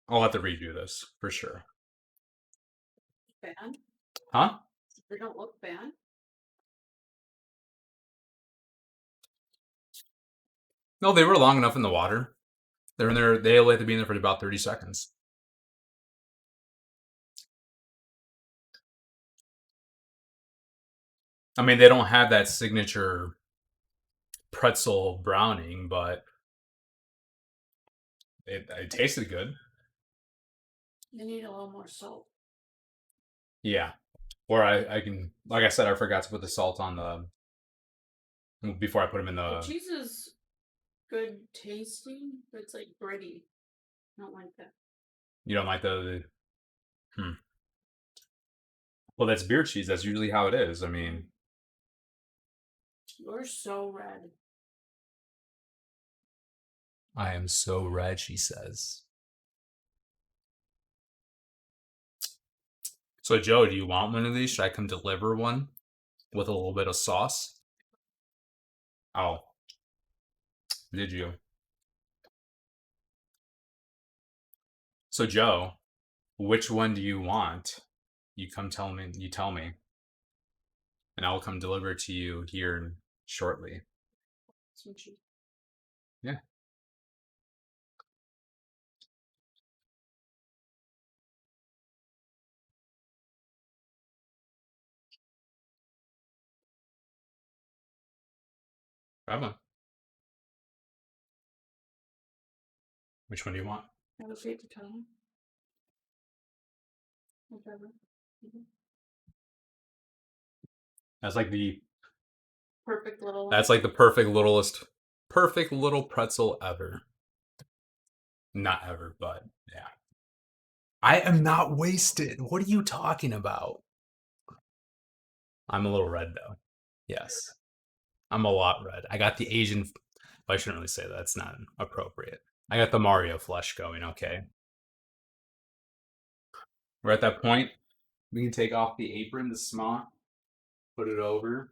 I'll have to redo this for sure. Bad? Huh? They don't look bad. No, they were long enough in the water. They're in there. They only have to be in there for about 30 seconds. I mean, they don't have that signature pretzel browning, but it tasted good. They need a little more salt. Yeah. Or I can, like I said, I forgot to put the salt on the, before I put them in The the, cheese is good tasting, but it's like bready. I don't like that. you don't like well, that's beer cheese. That's usually how it is. I mean, You're so red. I am so red, she says. So, Joe, do you want one of these? Should I come deliver one with a little bit of sauce? Oh, did you? So, Joe, which one do you want? You tell me, and I'll come deliver it to you here shortly. Some cheese. Yeah. Grab one. Which one do you want? Have a paper towel. Whatever. That's like the Perfect little one. That's like the perfect little pretzel ever. Not ever, but yeah. I am not wasted. What are you talking about? I'm a little red though. Yes. I'm a lot red. I got the Asian. Well, I shouldn't really say that. That's not appropriate. I got the Mario flush going, okay? We're at that point. We can take off the apron, the smock, put it over.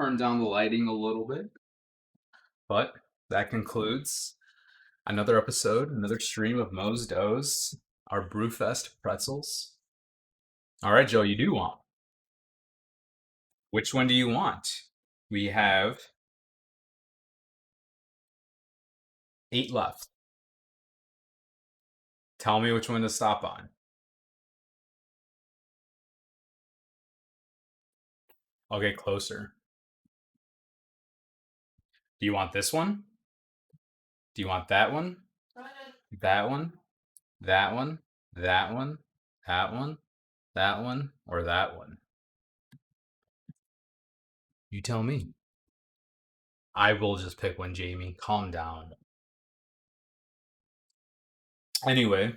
turn down the lighting a little bit. But that concludes another episode, another stream of Mo's Does, our Brewfest pretzels. All right, Joe, you do want. Which one do you want? We have 8 left. Tell me which one to stop on. I'll get closer. Do you want this one? Do you want that one? That one? That one? That one? That one? That one? Or that one? You tell me. I will just pick one, Jamie. Calm down. Anyway,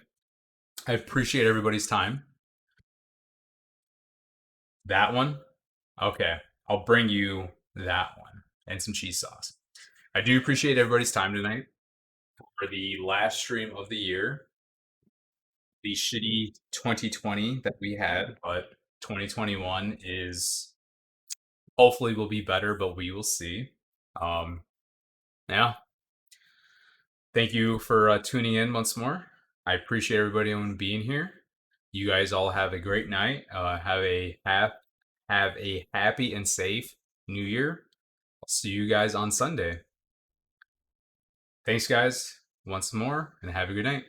I appreciate everybody's time. That one? Okay. I'll bring you that one and some cheese sauce. I do appreciate everybody's time tonight for the last stream of the year. The shitty 2020 that we had, but 2021 is hopefully will be better, but we will see. Yeah. Thank you for tuning in once more. I appreciate everybody being here. You guys all have a great night. Have a happy and safe New Year. I'll see you guys on Sunday. Thanks, guys, once more, and have a good night.